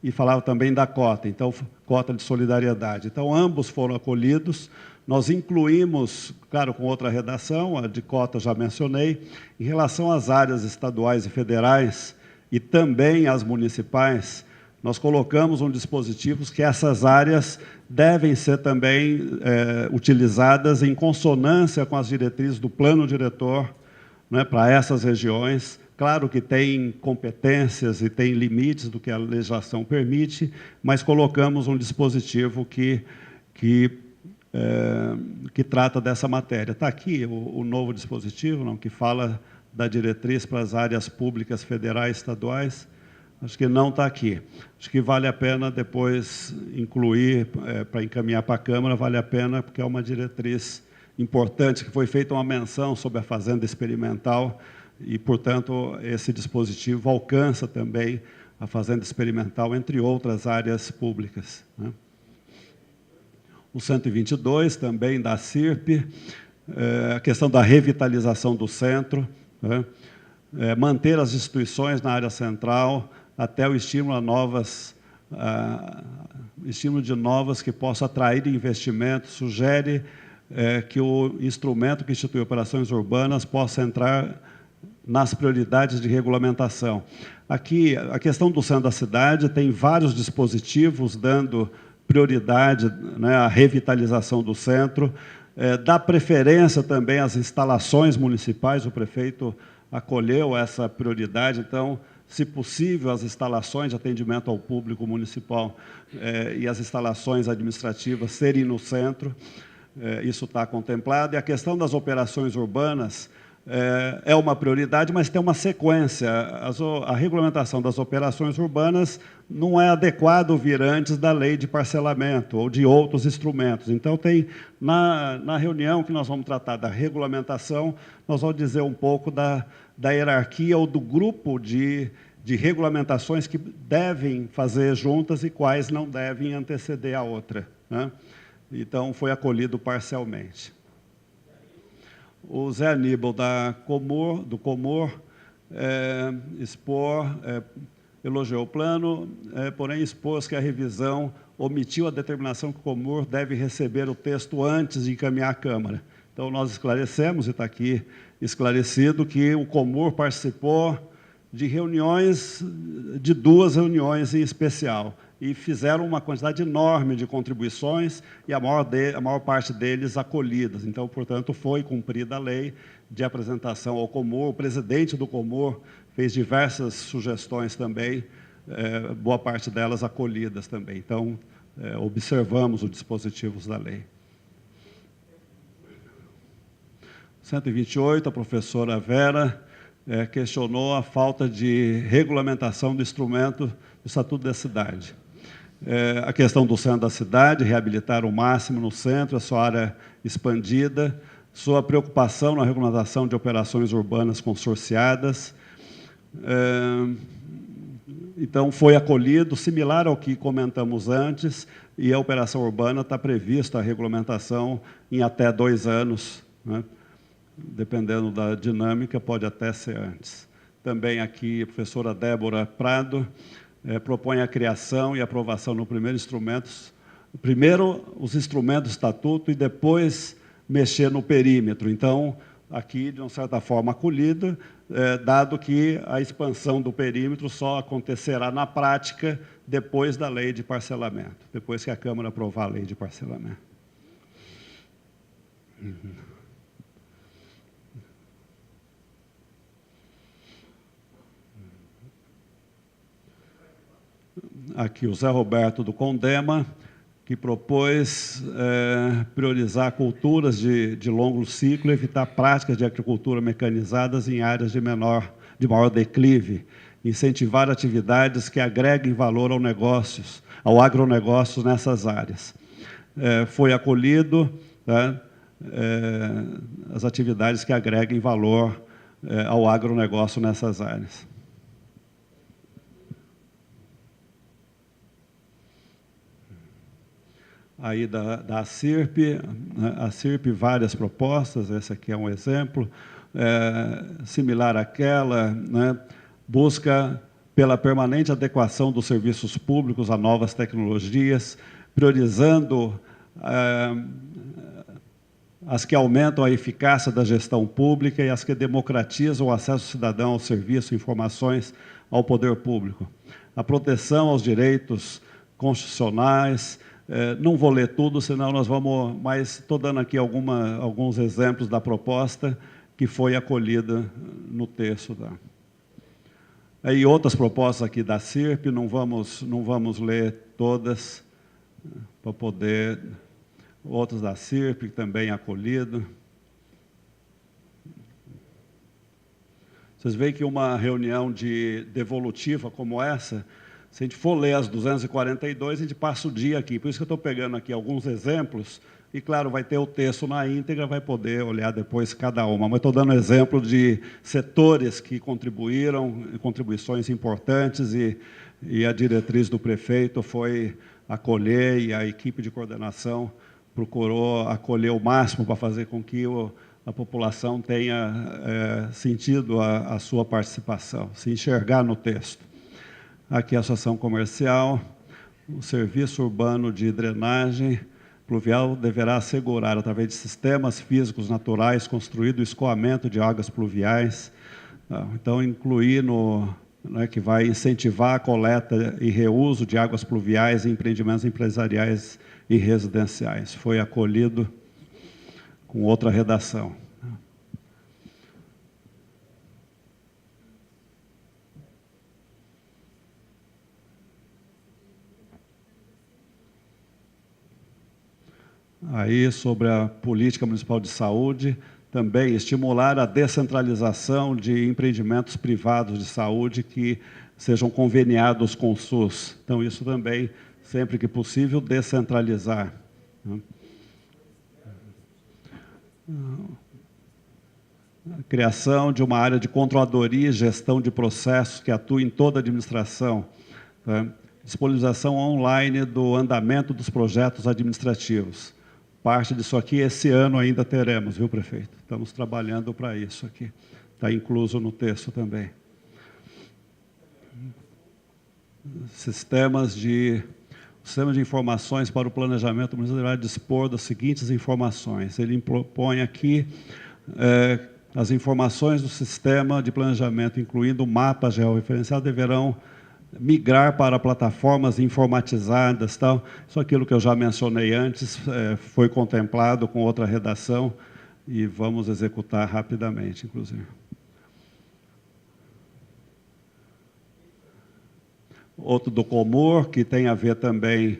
S3: E falava também da cota, então, cota de solidariedade. Então, ambos foram acolhidos. Nós incluímos, claro, com outra redação, a de cota já mencionei, em relação às áreas estaduais e federais e também às municipais, nós colocamos um dispositivo que essas áreas devem ser também utilizadas em consonância com as diretrizes do plano diretor, né, para essas regiões, Claro que tem competências e tem limites do que a legislação permite, mas colocamos um dispositivo que trata dessa matéria. Está aqui o novo dispositivo, não, que fala da diretriz para as áreas públicas federais e estaduais. Acho que não está aqui. Acho que vale a pena depois incluir, para encaminhar para a Câmara, vale a pena, porque é uma diretriz importante, que foi feita uma menção sobre a fazenda experimental, e, portanto, esse dispositivo alcança também a fazenda experimental, entre outras áreas públicas, né? O 122, também da CIRP, a questão da revitalização do centro, né? Manter as instituições na área central, até o estímulo de novas que possam atrair investimentos, sugere que o instrumento que institui operações urbanas possa entrar nas prioridades de regulamentação. Aqui, a questão do centro da cidade tem vários dispositivos dando prioridade, né, à revitalização do centro, dá preferência também às instalações municipais, o prefeito acolheu essa prioridade, então, se possível, as instalações de atendimento ao público municipal e as instalações administrativas serem no centro, isso está contemplado. E a questão das operações urbanas é uma prioridade, mas tem uma sequência. A regulamentação das operações urbanas não é adequado vir antes da lei de parcelamento ou de outros instrumentos. Então, tem na reunião que nós vamos tratar da regulamentação, nós vamos dizer um pouco da hierarquia ou do grupo de regulamentações que devem fazer juntas e quais não devem anteceder a outra, né? Então, foi acolhido parcialmente. O Zé Aníbal, do Comor, elogiou o plano, porém expôs que a revisão omitiu a determinação que o Comor deve receber o texto antes de encaminhar à Câmara. Então, nós esclarecemos, e está aqui esclarecido, que o Comor participou de de 2 reuniões em especial, e fizeram uma quantidade enorme de contribuições, e a maior parte deles acolhidas. Então, portanto, foi cumprida a lei de apresentação ao Comor. O presidente do Comor fez diversas sugestões também, boa parte delas acolhidas também. Então, observamos os dispositivos da lei. 128, a professora Vera questionou a falta de regulamentação do instrumento do Estatuto da Cidade. A questão do centro da cidade, reabilitar o máximo no centro, a sua área expandida, sua preocupação na regulamentação de operações urbanas consorciadas. Então, foi acolhido, similar ao que comentamos antes, e a operação urbana está prevista a regulamentação em até 2 anos, né? Dependendo da dinâmica, pode até ser antes. Também aqui, a professora Débora Prado propõe a criação e aprovação no primeiro os instrumentos do estatuto e depois mexer no perímetro. Então, aqui, de uma certa forma, acolhida, dado que a expansão do perímetro só acontecerá na prática depois da lei de parcelamento, depois que a Câmara aprovar a lei de parcelamento. Aqui o Zé Roberto do Condema, que propôs priorizar culturas de longo ciclo e evitar práticas de agricultura mecanizadas em áreas de maior declive, incentivar atividades que agreguem valor ao agronegócio nessas áreas. Foi acolhido, né, as atividades que agreguem valor ao agronegócio nessas áreas. Aí da CIRP, a CIRP, várias propostas, esse aqui é um exemplo, similar àquela, né, busca pela permanente adequação dos serviços públicos a novas tecnologias, priorizando as que aumentam a eficácia da gestão pública e as que democratizam o acesso cidadão ao serviço e informações ao poder público. A proteção aos direitos constitucionais. Não vou ler tudo, senão nós vamos... Mas estou dando aqui alguns exemplos da proposta que foi acolhida no texto. Aí outras propostas aqui da CIRP, não vamos ler todas, para poder... Outras da CIRP, também acolhido. Vocês veem que uma reunião devolutiva como essa, se a gente for ler as 242, a gente passa o dia aqui. Por isso que eu estou pegando aqui alguns exemplos, e, claro, vai ter o texto na íntegra, vai poder olhar depois cada uma. Mas estou dando exemplo de setores que contribuíram, contribuições importantes, e a diretriz do prefeito foi acolher, e a equipe de coordenação procurou acolher o máximo para fazer com que a população tenha sentido a sua participação, se enxergar no texto. Aqui a Associação Comercial, o Serviço Urbano de Drenagem Pluvial deverá assegurar, através de sistemas físicos naturais, construído o escoamento de águas pluviais. Então, incluir que vai incentivar a coleta e reuso de águas pluviais em empreendimentos empresariais e residenciais. Foi acolhido com outra redação. Aí, sobre a política municipal de saúde, também estimular a descentralização de empreendimentos privados de saúde que sejam conveniados com o SUS. Então, isso também, sempre que possível, descentralizar. A criação de uma área de controladoria e gestão de processos que atue em toda a administração. Disponibilização online do andamento dos projetos administrativos. Parte disso aqui, esse ano ainda teremos, viu, prefeito? Estamos trabalhando para isso aqui. Está incluso no texto também. Sistema de informações para o planejamento municipal deverá dispor das seguintes informações. Ele propõe aqui as informações do sistema de planejamento, incluindo mapas georreferenciados, deverão migrar para plataformas informatizadas, tal. Isso aquilo que eu já mencionei antes, foi contemplado com outra redação e vamos executar rapidamente, inclusive. Outro do Comur, que tem a ver também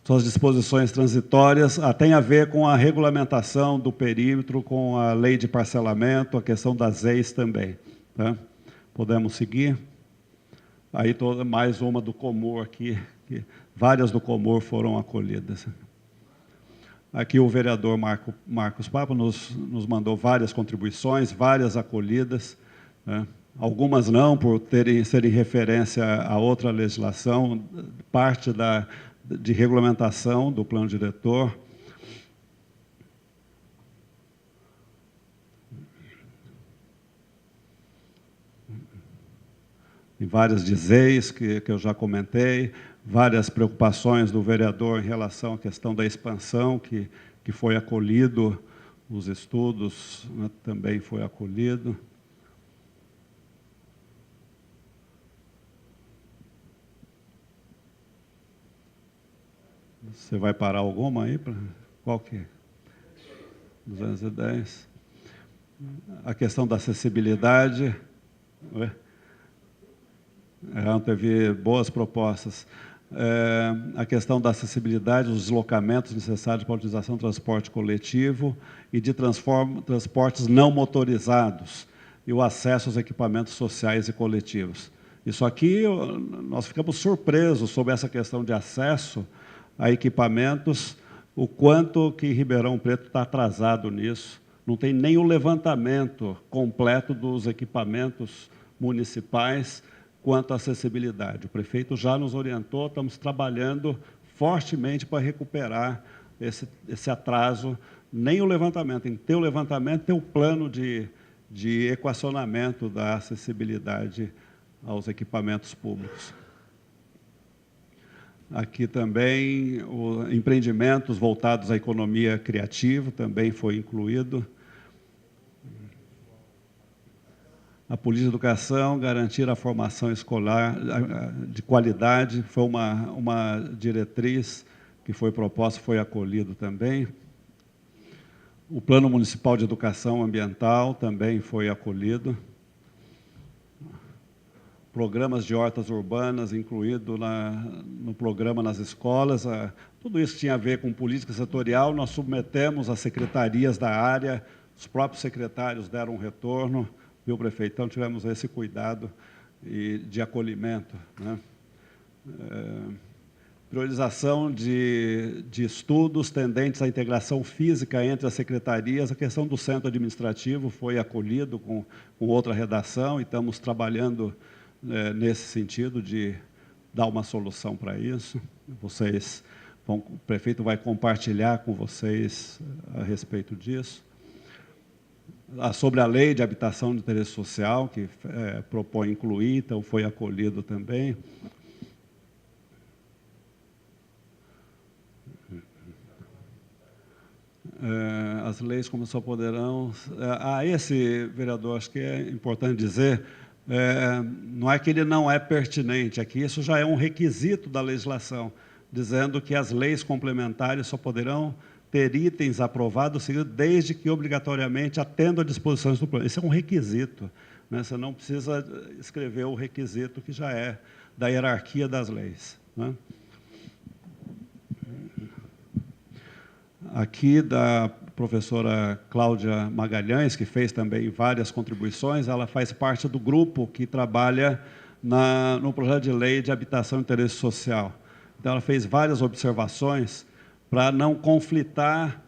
S3: suas disposições transitórias, tem a ver com a regulamentação do perímetro, com a lei de parcelamento, a questão das EIs também. Tá? Podemos seguir? Aí mais uma do Comur aqui, várias do Comur foram acolhidas. Aqui o vereador Marcos Papa nos mandou várias contribuições, várias acolhidas, né? Algumas não, por serem referência a outra legislação, parte de regulamentação do plano diretor. Tem várias dizeis que eu já comentei, várias preocupações do vereador em relação à questão da expansão, que foi acolhido, os estudos, né, também foi acolhido. Você vai parar alguma aí? Qual que é? 210. A questão da acessibilidade. Teve boas propostas. A questão da acessibilidade, os deslocamentos necessários para a utilização do transporte coletivo e de transportes não motorizados e o acesso aos equipamentos sociais e coletivos. Isso aqui, nós ficamos surpresos sobre essa questão de acesso a equipamentos, o quanto que Ribeirão Preto está atrasado nisso. Não tem nem o levantamento completo dos equipamentos municipais quanto à acessibilidade. O prefeito já nos orientou, estamos trabalhando fortemente para recuperar esse atraso. Nem o levantamento, tem que ter o levantamento, ter o plano de equacionamento da acessibilidade aos equipamentos públicos. Aqui também, empreendimentos voltados à economia criativa também foi incluído. A política de educação, garantir a formação escolar de qualidade, foi uma diretriz que foi proposta, foi acolhido também. O Plano Municipal de Educação Ambiental também foi acolhido. programas de hortas urbanas incluído no programa nas escolas. Tudo isso que tinha a ver com política setorial, nós submetemos às secretarias da área, os próprios secretários deram um retorno, viu, prefeito? Então, tivemos esse cuidado de acolhimento, né? Priorização de estudos tendentes à integração física entre as secretarias. A questão do centro administrativo foi acolhido com outra redação e estamos trabalhando nesse sentido de dar uma solução para isso. O prefeito vai compartilhar com vocês a respeito disso. Sobre a lei de habitação de interesse social, que propõe incluir, então foi acolhido também. As leis como só poderão... esse, vereador, acho que é importante dizer, não é que ele não é pertinente aqui, isso já é um requisito da legislação, dizendo que as leis complementares só poderão ter itens aprovados desde que obrigatoriamente atendam a disposições do plano. Esse é um requisito, né? Você não precisa escrever o requisito que já é da hierarquia das leis, né? Aqui da professora Cláudia Magalhães, que fez também várias contribuições, ela faz parte do grupo que trabalha no projeto de lei de habitação e interesse social. Então, ela fez várias observações para não conflitar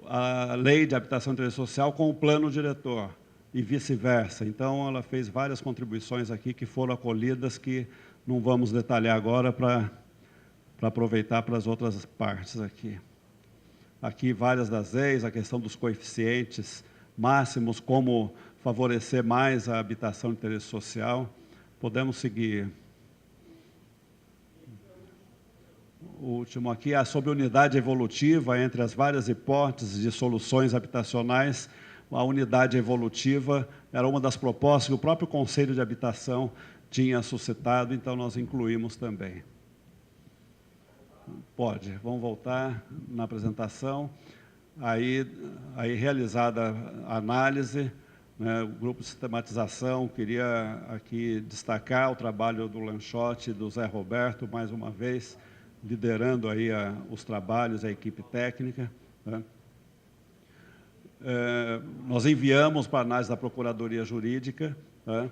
S3: a lei de habitação e interesse social com o plano diretor e vice-versa. Então, ela fez várias contribuições aqui que foram acolhidas, que não vamos detalhar agora para aproveitar para as outras partes aqui. Aqui, várias das leis, a questão dos coeficientes máximos, como favorecer mais a habitação de interesse social. Podemos seguir. O último aqui é sobre unidade evolutiva, entre as várias hipóteses de soluções habitacionais. A unidade evolutiva era uma das propostas que o próprio Conselho de Habitação tinha suscitado, então nós incluímos também. Pode, vamos voltar na apresentação. Aí realizada a análise, né, o grupo de sistematização, queria aqui destacar o trabalho do Lanchotti e do Zé Roberto, mais uma vez, liderando aí os trabalhos, a equipe técnica, né? Nós enviamos para a análise da Procuradoria Jurídica, né?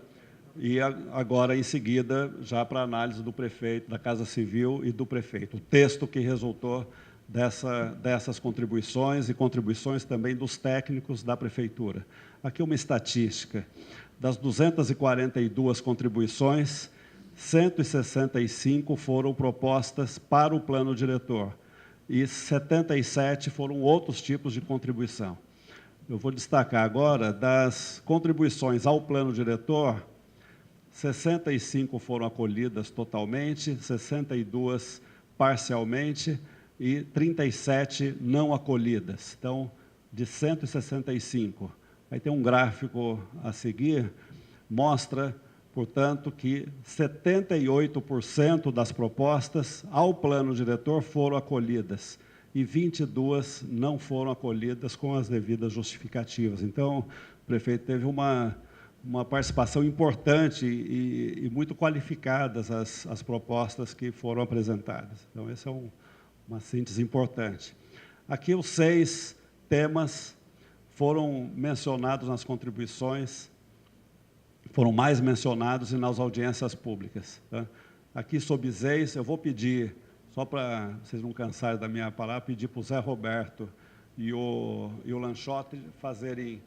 S3: E agora, em seguida, já para a análise do prefeito, da Casa Civil e do prefeito. O texto que resultou dessas contribuições e contribuições também dos técnicos da prefeitura. Aqui uma estatística. Das 242 contribuições, 165 foram propostas para o plano diretor e 77 foram outros tipos de contribuição. Eu vou destacar agora, das contribuições ao plano diretor, 65 foram acolhidas totalmente, 62 parcialmente e 37 não acolhidas. Então, de 165. Aí tem um gráfico a seguir, mostra, portanto, que 78% das propostas ao plano diretor foram acolhidas e 22 não foram acolhidas com as devidas justificativas. Então, o prefeito teve uma participação importante e muito qualificadas as propostas que foram apresentadas. Então, essa é uma síntese importante. Aqui, os 6 temas foram mencionados nas contribuições, foram mais mencionados nas audiências públicas, tá? Aqui, sobre os 6, eu vou pedir, só para vocês não cansarem da minha palavra, pedir para o Zé Roberto e o Lanchotti fazerem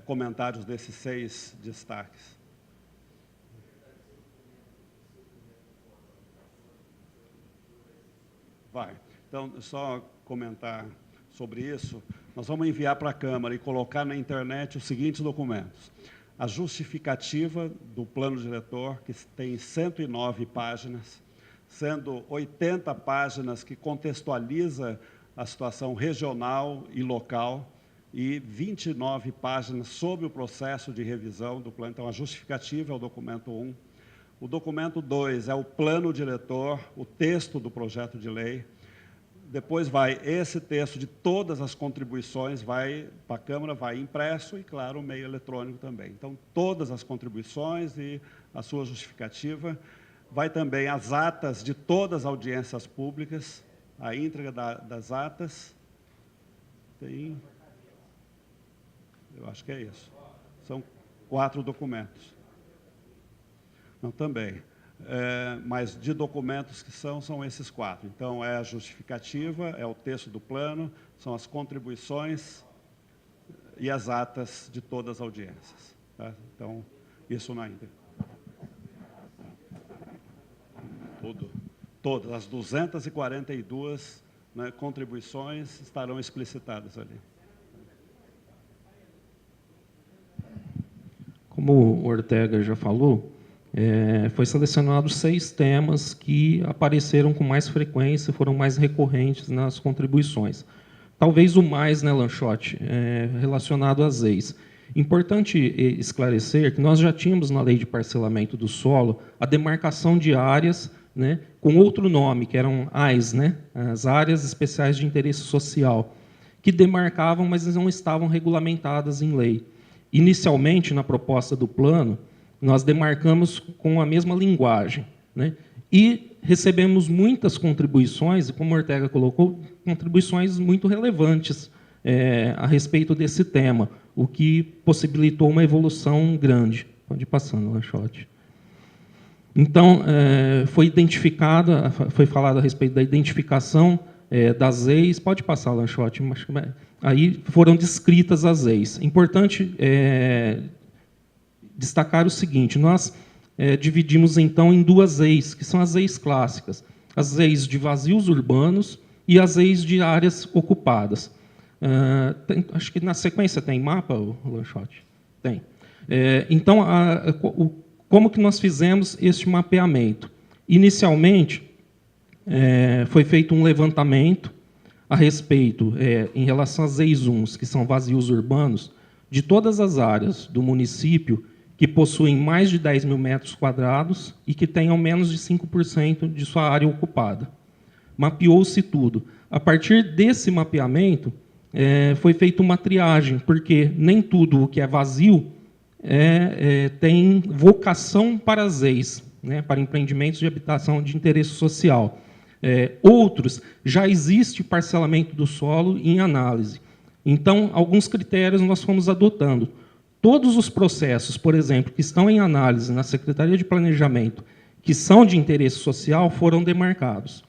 S3: comentários desses 6 destaques. Vai. Então, só comentar sobre isso. Nós vamos enviar para a Câmara e colocar na internet os seguintes documentos. A justificativa do plano diretor, que tem 109 páginas, sendo 80 páginas que contextualiza a situação regional e local, e 29 páginas sobre o processo de revisão do plano. Então, a justificativa é o documento 1. O documento 2 é o plano diretor, o texto do projeto de lei. Depois vai esse texto de todas as contribuições, vai para a Câmara, vai impresso e, claro, o meio eletrônico também. Então, todas as contribuições e a sua justificativa. Vai também as atas de todas as audiências públicas, a íntegra das atas. Tem... Eu acho que é isso. São 4 documentos. Não, também. Mas de documentos que são esses 4. Então, é a justificativa, é o texto do plano, são as contribuições e as atas de todas as audiências. Tá? Então, isso na íntegra. Todas as 242, né, contribuições estarão explicitadas ali.
S4: Como o Ortega já falou, foi selecionados 6 temas que apareceram com mais frequência, foram mais recorrentes nas contribuições. Talvez o mais, né, Lanchotti, relacionado às EIs. Importante esclarecer que nós já tínhamos na lei de parcelamento do solo a demarcação de áreas, né, com outro nome, que eram AIS, né, as Áreas Especiais de Interesse Social, que demarcavam, mas não estavam regulamentadas em lei. Inicialmente, na proposta do plano, nós demarcamos com a mesma linguagem, né, e recebemos muitas contribuições, e como o Ortega colocou, contribuições muito relevantes a respeito desse tema, o que possibilitou uma evolução grande. Pode ir passando, Lanchotti. Então, foi identificada, foi falado a respeito da identificação das EIs. Pode passar, Lanchotti. Aí foram descritas as EIs. Importante destacar o seguinte: nós dividimos, então, em 2 EIs, que são as EIs clássicas. As EIs de vazios urbanos e as EIs de áreas ocupadas. Acho que na sequência tem mapa, Lanchotti? Tem. Então, como que nós fizemos este mapeamento? Inicialmente, foi feito um levantamento a respeito, em relação às EIs 1, que são vazios urbanos, de todas as áreas do município que possuem mais de 10 mil metros quadrados e que tenham menos de 5% de sua área ocupada. Mapeou-se tudo. A partir desse mapeamento, foi feita uma triagem, porque nem tudo o que é vazio tem vocação para as EIs, né, para empreendimentos de habitação de interesse social. Outros, já existe parcelamento do solo em análise. Então, alguns critérios nós fomos adotando. Todos os processos, por exemplo, que estão em análise na Secretaria de Planejamento, que são de interesse social, foram demarcados.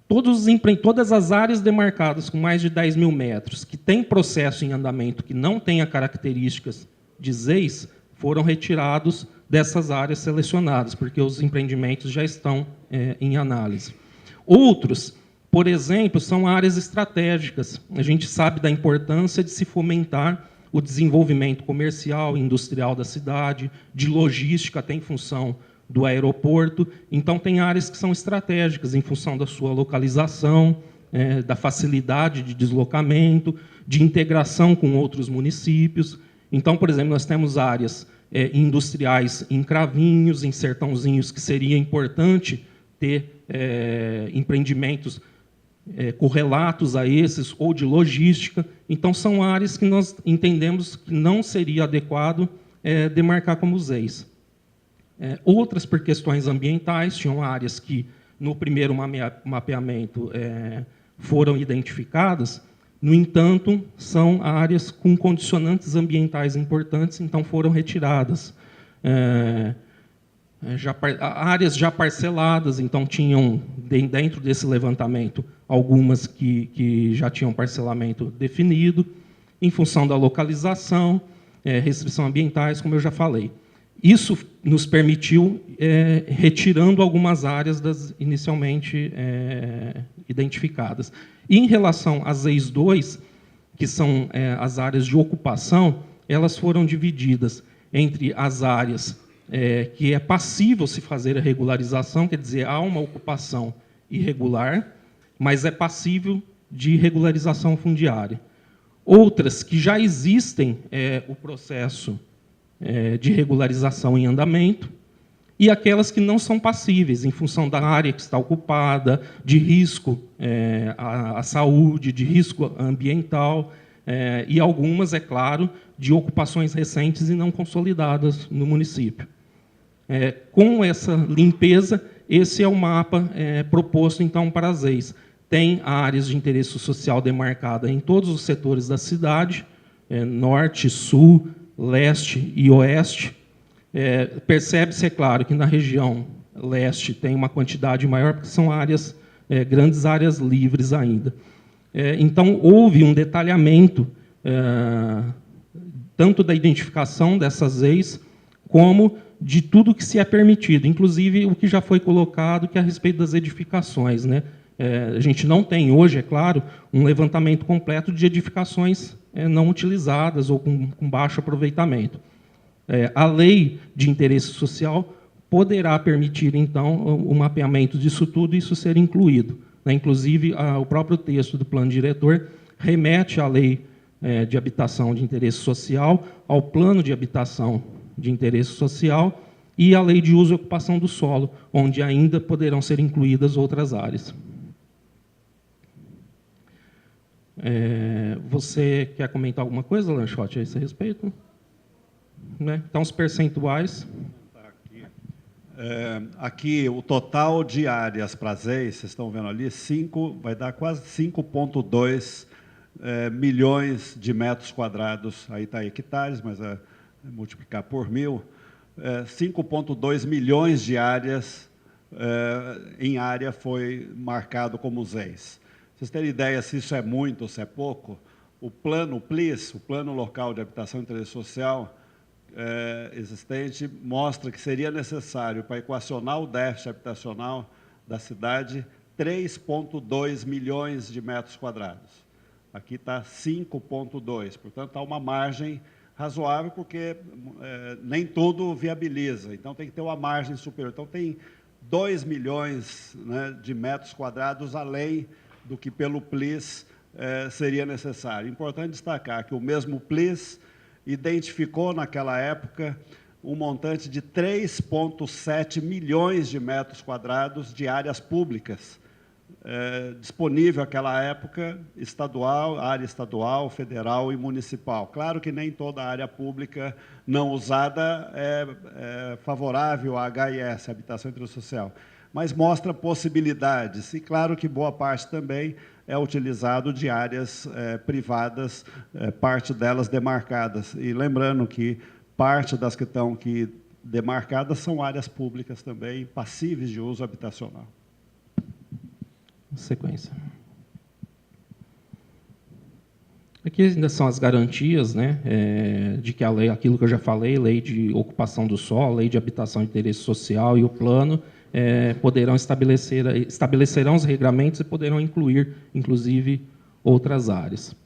S4: Todas as áreas demarcadas com mais de 10 mil metros, que têm processo em andamento, que não tenha características de ZEIs, foram retirados dessas áreas selecionadas, porque os empreendimentos já estão em análise. Outros, por exemplo, são áreas estratégicas. A gente sabe da importância de se fomentar o desenvolvimento comercial e industrial da cidade, de logística, até em função do aeroporto. Então, tem áreas que são estratégicas, em função da sua localização, da facilidade de deslocamento, de integração com outros municípios. Então, por exemplo, nós temos áreas industriais em Cravinhos, em Sertãozinhos, que seria importante ter empreendimentos correlatos a esses, ou de logística. Então, são áreas que nós entendemos que não seria adequado demarcar como ZEIs. Outras, por questões ambientais, tinham áreas que, no primeiro mapeamento, foram identificadas. No entanto, são áreas com condicionantes ambientais importantes, então foram retiradas. Áreas já parceladas, então tinham, dentro desse levantamento, algumas que já tinham parcelamento definido, em função da localização, restrição ambientais, como eu já falei. Isso nos permitiu, retirando algumas áreas das inicialmente identificadas. E, em relação às EIs 2, que são as áreas de ocupação, elas foram divididas entre as áreas que é passível se fazer a regularização, quer dizer, há uma ocupação irregular, mas é passível de regularização fundiária. Outras que já existem o processo de regularização em andamento, e aquelas que não são passíveis, em função da área que está ocupada, de risco à saúde, de risco ambiental, e algumas, é claro, de ocupações recentes e não consolidadas no município. Com essa limpeza, esse é o mapa proposto, então, para as EIs. Tem áreas de interesse social demarcadas em todos os setores da cidade, norte, sul, leste e oeste. Percebe-se, é claro, que na região leste tem uma quantidade maior, porque são áreas, grandes áreas livres ainda. Então, houve um detalhamento, tanto da identificação dessas EIs, como de tudo que se é permitido, inclusive o que já foi colocado, que é a respeito das edificações, né? A gente não tem hoje, é claro, um levantamento completo de edificações não utilizadas ou com baixo aproveitamento. A lei de interesse social poderá permitir, então, o mapeamento disso tudo e isso ser incluído. Inclusive, o próprio texto do plano diretor remete à lei de habitação de interesse social, ao plano de habitação de interesse social e à lei de uso e ocupação do solo, onde ainda poderão ser incluídas outras áreas. Você quer comentar alguma coisa, Lanchotti, a esse respeito? Então, os percentuais.
S3: Aqui, o total de áreas para as EIs, vocês estão vendo ali, vai dar quase 5,2 milhões de metros quadrados. Aí está hectares, mas multiplicar por 1.000, 5,2 milhões de áreas em área foi marcado como EIs. Vocês terem ideia se isso é muito ou se é pouco, o plano PLIS, o Plano Local de Habitação e Interesse Social, existente, mostra que seria necessário, para equacionar o déficit habitacional da cidade, 3,2 milhões de metros quadrados. Aqui está 5,2, portanto, há uma margem razoável, porque nem tudo viabiliza, então tem que ter uma margem superior. Então, tem 2 milhões, né, de metros quadrados além do que pelo PLIS seria necessário. Importante destacar que o mesmo PLIS identificou, naquela época, um montante de 3,7 milhões de metros quadrados de áreas públicas, disponível naquela época, área estadual, federal e municipal. Claro que nem toda a área pública não usada é favorável à HIS, Habitação e Interesse Social, mas mostra possibilidades, e claro que boa parte também é utilizado de áreas privadas, parte delas demarcadas. E lembrando que parte das que estão aqui demarcadas são áreas públicas também, passíveis de uso habitacional.
S4: Sequência. Aqui ainda são as garantias, né, de que a lei, aquilo que eu já falei, lei de ocupação do solo, lei de habitação de interesse social e o plano, estabelecerão os regramentos e poderão incluir, inclusive, outras áreas.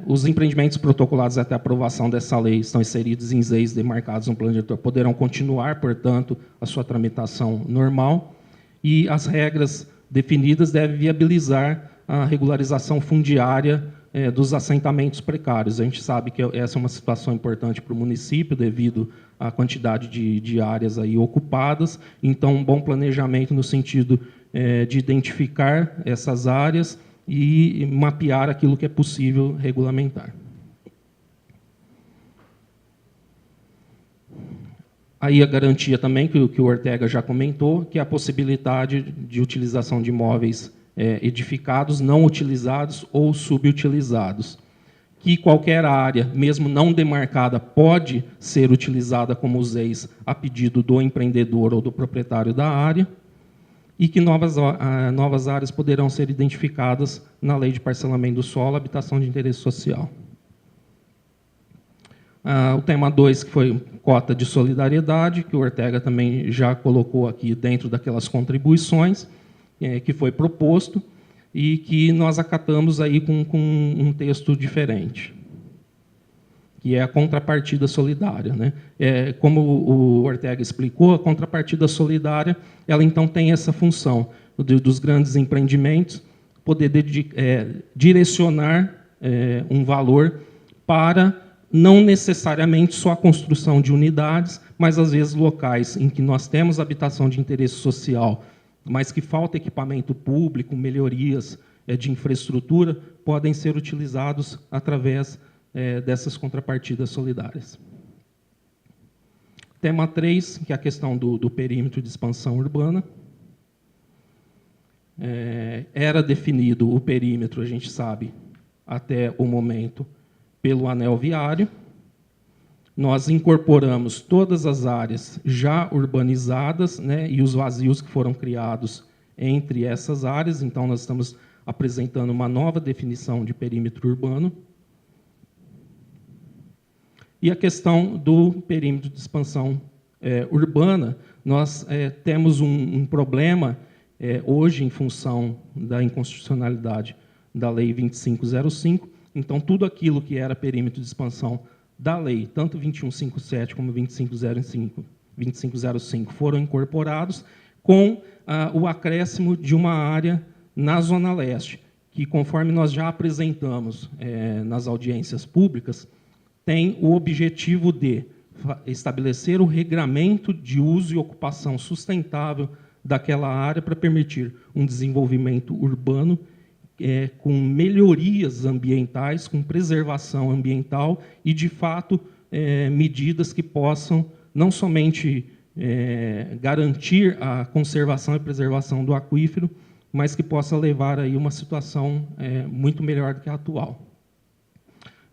S4: Os empreendimentos protocolados até a aprovação dessa lei estão inseridos em EIs demarcados no plano diretor, poderão continuar, portanto, a sua tramitação normal, e as regras definidas devem viabilizar a regularização fundiária dos assentamentos precários. A gente sabe que essa é uma situação importante para o município, devido à quantidade de áreas aí ocupadas. Então, um bom planejamento no sentido de identificar essas áreas e mapear aquilo que é possível regulamentar. Aí a garantia também, que o Ortega já comentou, que é a possibilidade de utilização de imóveis edificados, não utilizados ou subutilizados. Que qualquer área, mesmo não demarcada, pode ser utilizada como EIs a pedido do empreendedor ou do proprietário da área, e que novas áreas poderão ser identificadas na Lei de Parcelamento do Solo, Habitação de Interesse Social. O tema 2, que foi cota de solidariedade, que o Ortega também já colocou aqui dentro daquelas contribuições, que foi proposto, e que nós acatamos aí com um texto diferente, que é a contrapartida solidária, né? Como o Ortega explicou, a contrapartida solidária, ela então tem essa função dos grandes empreendimentos, poder direcionar um valor para não necessariamente só a construção de unidades, mas, às vezes, locais em que nós temos habitação de interesse social, mas que falta equipamento público, melhorias de infraestrutura, podem ser utilizados através dessas contrapartidas solidárias. Tema 3, que é a questão do perímetro de expansão urbana. Era definido o perímetro, a gente sabe, até o momento, pelo anel viário. Nós incorporamos todas as áreas já urbanizadas, né, e os vazios que foram criados entre essas áreas. Então, nós estamos apresentando uma nova definição de perímetro urbano. E a questão do perímetro de expansão urbana, nós temos um problema hoje, em função da inconstitucionalidade da Lei 2505. Então, tudo aquilo que era perímetro de expansão da lei, tanto 2157 como 2505, foram incorporados com o acréscimo de uma área na Zona Leste, que, conforme nós já apresentamos nas audiências públicas, tem o objetivo de estabelecer o regramento de uso e ocupação sustentável daquela área para permitir um desenvolvimento urbano com melhorias ambientais, com preservação ambiental e, de fato, medidas que possam não somente garantir a conservação e preservação do aquífero, mas que possa levar aí uma situação muito melhor do que a atual.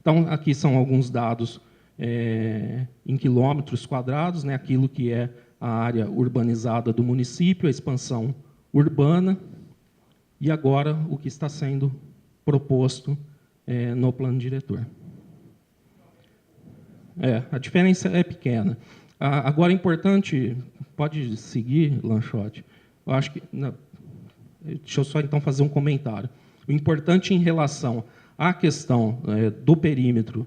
S4: Então, aqui são alguns dados em quilômetros quadrados, né, aquilo que é a área urbanizada do município, a expansão urbana, e agora o que está sendo proposto no plano diretor. A diferença é pequena. Agora, é importante, pode seguir, Lanchotti, eu acho que... Não, deixa eu só, então, fazer um comentário. O importante em relação à questão do perímetro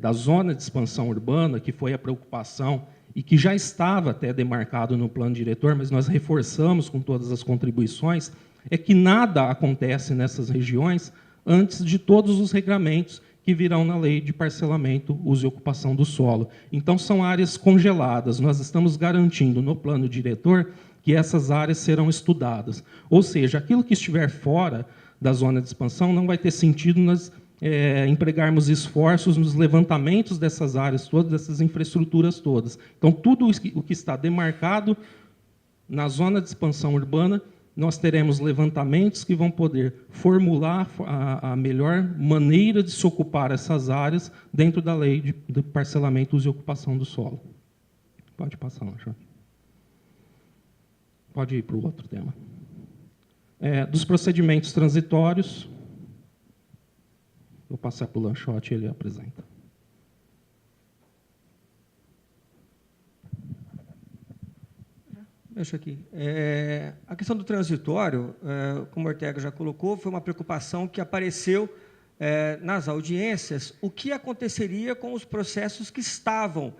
S4: da zona de expansão urbana, que foi a preocupação e que já estava até demarcado no plano diretor, mas nós reforçamos com todas as contribuições, é que nada acontece nessas regiões antes de todos os regramentos que virão na lei de parcelamento, uso e ocupação do solo. Então, são áreas congeladas. Nós estamos garantindo no plano diretor que essas áreas serão estudadas. Ou seja, aquilo que estiver fora da zona de expansão não vai ter sentido nós empregarmos esforços nos levantamentos dessas áreas todas, dessas infraestruturas todas. Então, tudo o que está demarcado na zona de expansão urbana, nós teremos levantamentos que vão poder formular a melhor maneira de se ocupar essas áreas dentro da lei de parcelamento, uso e ocupação do solo. Pode passar, Lanchotti. Pode ir para o outro tema. Dos procedimentos transitórios, vou passar para o Lanchotti e ele apresenta.
S5: Deixa aqui. A questão do transitório, como o Ortega já colocou, foi uma preocupação que apareceu nas audiências. O que aconteceria com os processos que estavam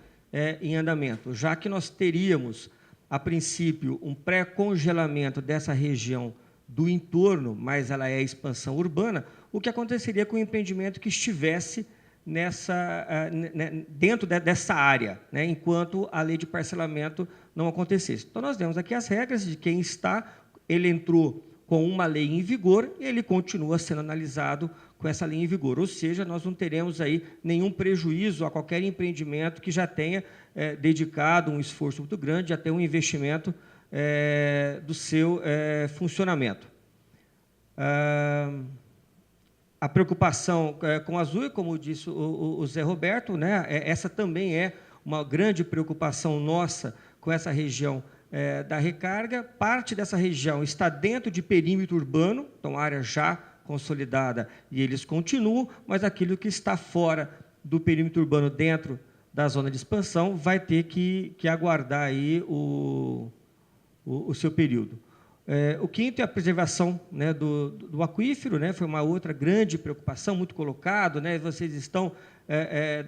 S5: em andamento, já que nós teríamos, a princípio, um pré-congelamento dessa região do entorno, mas ela é a expansão urbana, o que aconteceria com o empreendimento que estivesse dentro dessa área, né, enquanto a lei de parcelamento não acontecesse. Então, nós temos aqui as regras de quem está, ele entrou com uma lei em vigor e ele continua sendo analisado com essa lei em vigor. Ou seja, nós não teremos aí nenhum prejuízo a qualquer empreendimento que já tenha dedicado um esforço muito grande, até um investimento do seu funcionamento. A preocupação com o Azul, como disse o Zé Roberto, né, essa também é uma grande preocupação nossa com essa região da recarga. Parte dessa região está dentro de perímetro urbano, então área já consolidada, e eles continuam, mas aquilo que está fora do perímetro urbano, dentro da zona de expansão, vai ter que aguardar aí o seu período. O quinto é a preservação, né, do aquífero, né, foi uma outra grande preocupação, muito colocado, né, vocês estão,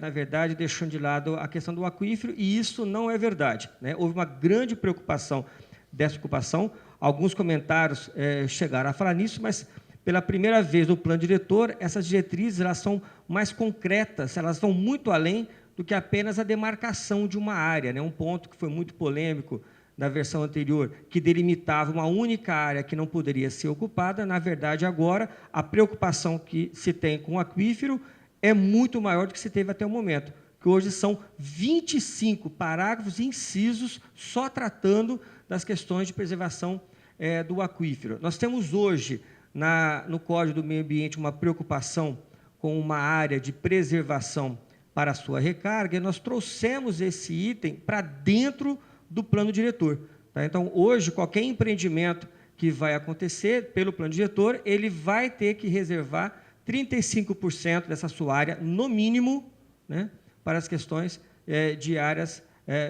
S5: na verdade, deixando de lado a questão do aquífero, e isso não é verdade, né? Houve uma grande preocupação dessa ocupação, alguns comentários chegaram a falar nisso, mas pela primeira vez no plano diretor, essas diretrizes elas são mais concretas, elas vão muito além do que apenas a demarcação de uma área, né? Um ponto que foi muito polêmico da versão anterior, que delimitava uma única área que não poderia ser ocupada. Na verdade, agora, a preocupação que se tem com o aquífero é muito maior do que se teve até o momento, que hoje são 25 parágrafos e incisos só tratando das questões de preservação do aquífero. Nós temos hoje, no Código do Meio Ambiente, uma preocupação com uma área de preservação para a sua recarga, e nós trouxemos esse item para dentro do plano diretor. Tá? Então, hoje, qualquer empreendimento que vai acontecer pelo plano diretor, ele vai ter que reservar 35% dessa sua área, no mínimo, né, para as questões de áreas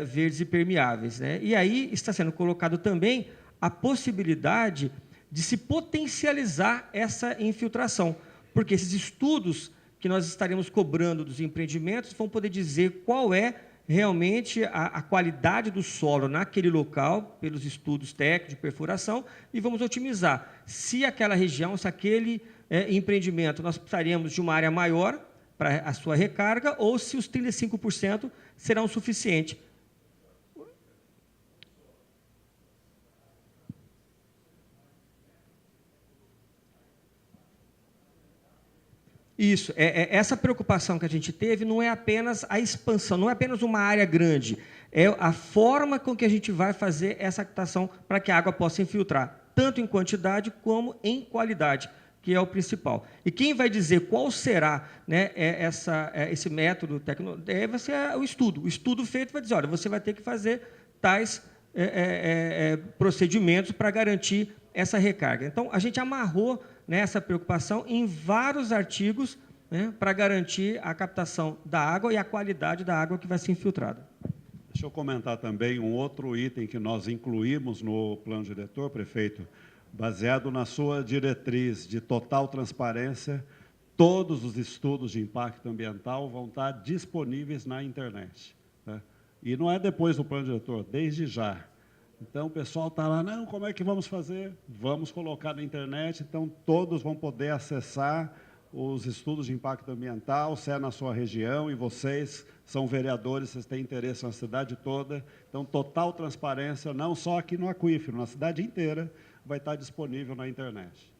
S5: verdes e permeáveis, né? E aí está sendo colocado também a possibilidade de se potencializar essa infiltração, porque esses estudos que nós estaremos cobrando dos empreendimentos vão poder dizer qual é realmente a qualidade do solo naquele local, pelos estudos técnicos de perfuração, e vamos otimizar. Se aquela região, se aquele empreendimento, nós precisaríamos de uma área maior para a sua recarga, ou se os 35% serão suficientes. Isso, essa preocupação que a gente teve não é apenas a expansão, não é apenas uma área grande, é a forma com que a gente vai fazer essa captação para que a água possa infiltrar, tanto em quantidade como em qualidade, que é o principal. E quem vai dizer qual será, né, esse método técnico, vai ser o estudo. O estudo feito vai dizer, olha, você vai ter que fazer tais procedimentos para garantir essa recarga. Então, a gente amarrou nessa preocupação em vários artigos, né, para garantir a captação da água e a qualidade da água que vai ser infiltrada.
S3: Deixa eu comentar também um outro item que nós incluímos no plano diretor, prefeito, baseado na sua diretriz de total transparência, todos os estudos de impacto ambiental vão estar disponíveis na internet. Tá? E não é depois do plano diretor, desde já. Então, o pessoal está lá, não, como é que vamos fazer? Vamos colocar na internet, então todos vão poder acessar os estudos de impacto ambiental, se é na sua região, e vocês são vereadores, vocês têm interesse na cidade toda. Então, total transparência, não só aqui no aquífero, na cidade inteira, vai estar disponível na internet.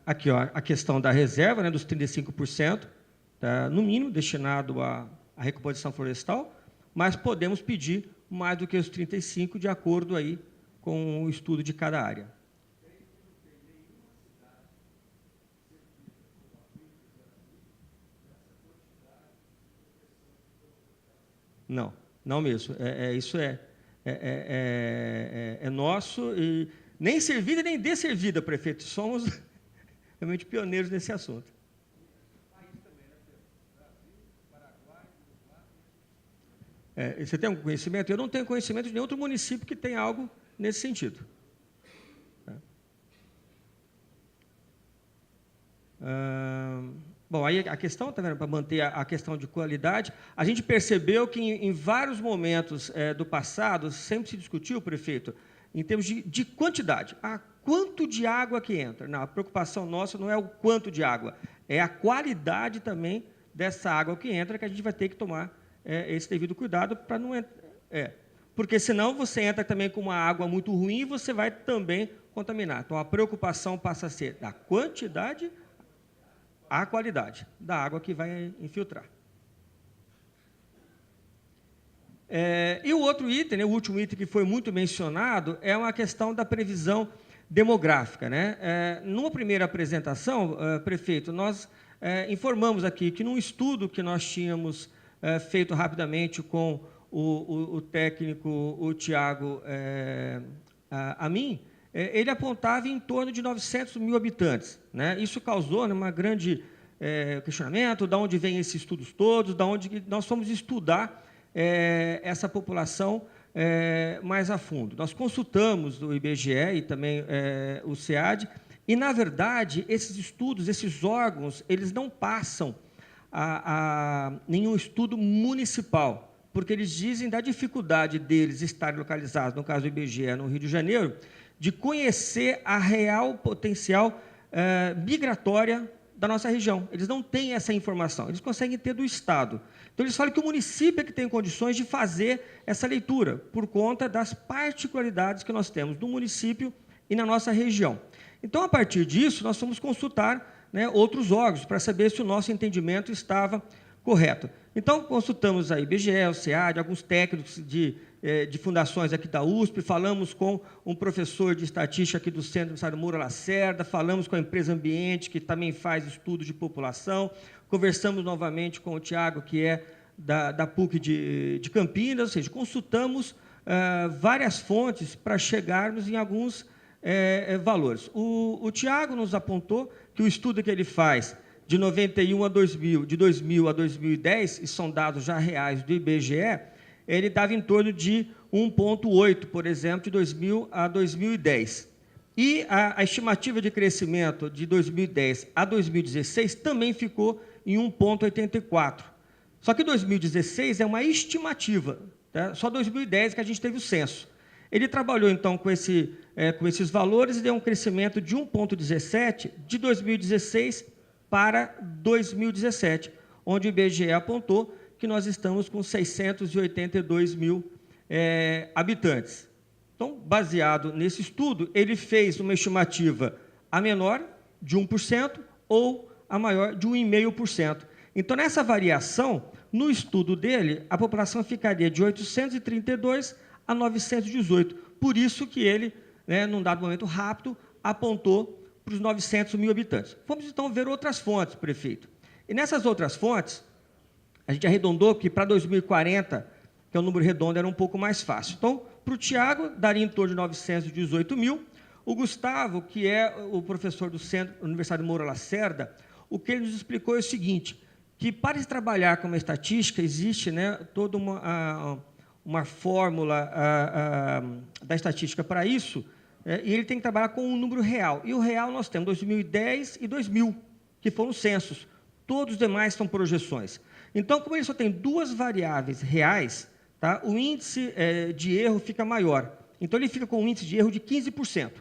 S5: Aqui, ó, a questão da reserva, né, dos 35%, tá, no mínimo, destinado à recomposição florestal, mas podemos pedir mais do que os 35%, de acordo aí com o estudo de cada área. Não, não mesmo. Isso é nosso, e nem servida nem desservida, prefeito. Somos realmente pioneiros nesse assunto. Você tem algum conhecimento? Eu não tenho conhecimento de nenhum outro município que tenha algo nesse sentido. Bom, aí a questão, tá vendo, para manter a questão de qualidade, a gente percebeu que em vários momentos do passado sempre se discutiu, prefeito, em termos de quantidade. Quanto de água que entra? Não, a preocupação nossa não é o quanto de água, é a qualidade também dessa água que entra, que a gente vai ter que tomar esse devido cuidado para não porque senão você entra também com uma água muito ruim e você vai também contaminar. Então, a preocupação passa a ser da quantidade à qualidade da água que vai infiltrar. E o outro item, né, o último item que foi muito mencionado, é uma questão da previsão demográfica, né? Numa primeira apresentação, prefeito, nós informamos aqui que num estudo que nós tínhamos feito rapidamente com o técnico, o Tiago Amin, ele apontava em torno de 900 mil habitantes, né? Isso causou, né, uma grande questionamento, de onde vêm esses estudos todos, de onde nós fomos estudar essa população mais a fundo. Nós consultamos o IBGE e também o SEAD, e, na verdade, esses estudos, esses órgãos, eles não passam a nenhum estudo municipal. porque eles dizem da dificuldade deles estarem localizados, no caso do IBGE, no Rio de Janeiro, de conhecer a real potencial migratória da nossa região. Eles não têm essa informação, eles conseguem ter do Estado. Então, eles falam que o município é que tem condições de fazer essa leitura, por conta das particularidades que nós temos no município e na nossa região. Então, a partir disso, nós fomos consultar, né, outros órgãos para saber se o nosso entendimento estava correto. Então, consultamos a IBGE, o SEAD, alguns técnicos de fundações aqui da USP, falamos com um professor de estatística aqui do Centro Universitário Moura Lacerda, falamos com a empresa Ambiente, que também faz estudo de população, conversamos novamente com o Tiago, que é da PUC de Campinas, ou seja, consultamos várias fontes para chegarmos em alguns valores. O Tiago nos apontou que o estudo que ele faz de 91 a 2000, de 2000 a 2010, e são dados já reais do IBGE, ele dava em torno de 1,8, por exemplo, de 2000 a 2010. E a estimativa de crescimento de 2010 a 2016 também ficou em 1,84. Só que 2016 é uma estimativa, tá? Só 2010 que a gente teve o censo. Ele trabalhou, então, com esses valores e deu um crescimento de 1,17 de 2016 para 2017, onde o IBGE apontou que nós estamos com 682 mil habitantes. Então, baseado nesse estudo, ele fez uma estimativa a menor, de 1%, ou a maior, de 1,5%. Então, nessa variação, no estudo dele, a população ficaria de 832 a 918. Por isso que ele, né, num dado momento rápido, apontou para os 900 mil habitantes. Vamos, então, ver outras fontes, prefeito. E nessas outras fontes, a gente arredondou que para 2040, que é um número redondo, era um pouco mais fácil. Então, para o Tiago, daria em torno de 918 mil. O Gustavo, que é o professor do Centro Universitário Moura Lacerda, o que ele nos explicou é o seguinte, que para se trabalhar com uma estatística, existe, né, toda uma fórmula da estatística para isso, e ele tem que trabalhar com um número real. E o real nós temos 2010 e 2000, que foram censos. Todos os demais são projeções. Então, como ele só tem duas variáveis reais, tá, o índice de erro fica maior. Então, ele fica com um índice de erro de 15%.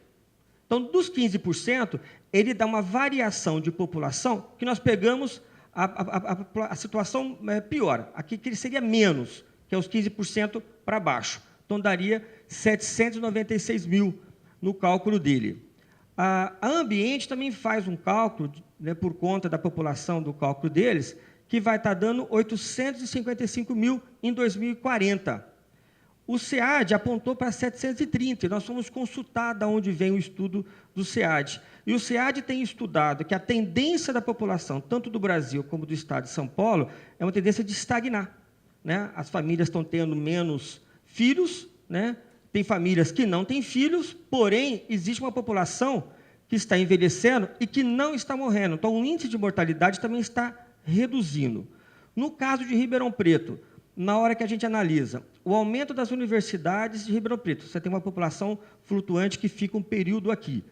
S5: Então, dos 15%, ele dá uma variação de população que nós pegamos a situação pior. Aqui que ele seria menos, que é os 15% para baixo. Então, daria 796 mil no cálculo dele. A Ambiente também faz um cálculo, né, por conta da população do cálculo deles, que vai estar dando 855 mil em 2040. O SEAD apontou para 730, e nós fomos consultar de onde vem o estudo do SEAD. E o SEAD tem estudado que a tendência da população, tanto do Brasil como do Estado de São Paulo, é uma tendência de estagnar, né? As famílias estão tendo menos filhos, né? Tem famílias que não têm filhos, porém, existe uma população que está envelhecendo e que não está morrendo. Então, o índice de mortalidade também está reduzindo. No caso de Ribeirão Preto, na hora que a gente analisa o aumento das universidades de Ribeirão Preto, você tem uma população flutuante que fica um período aqui.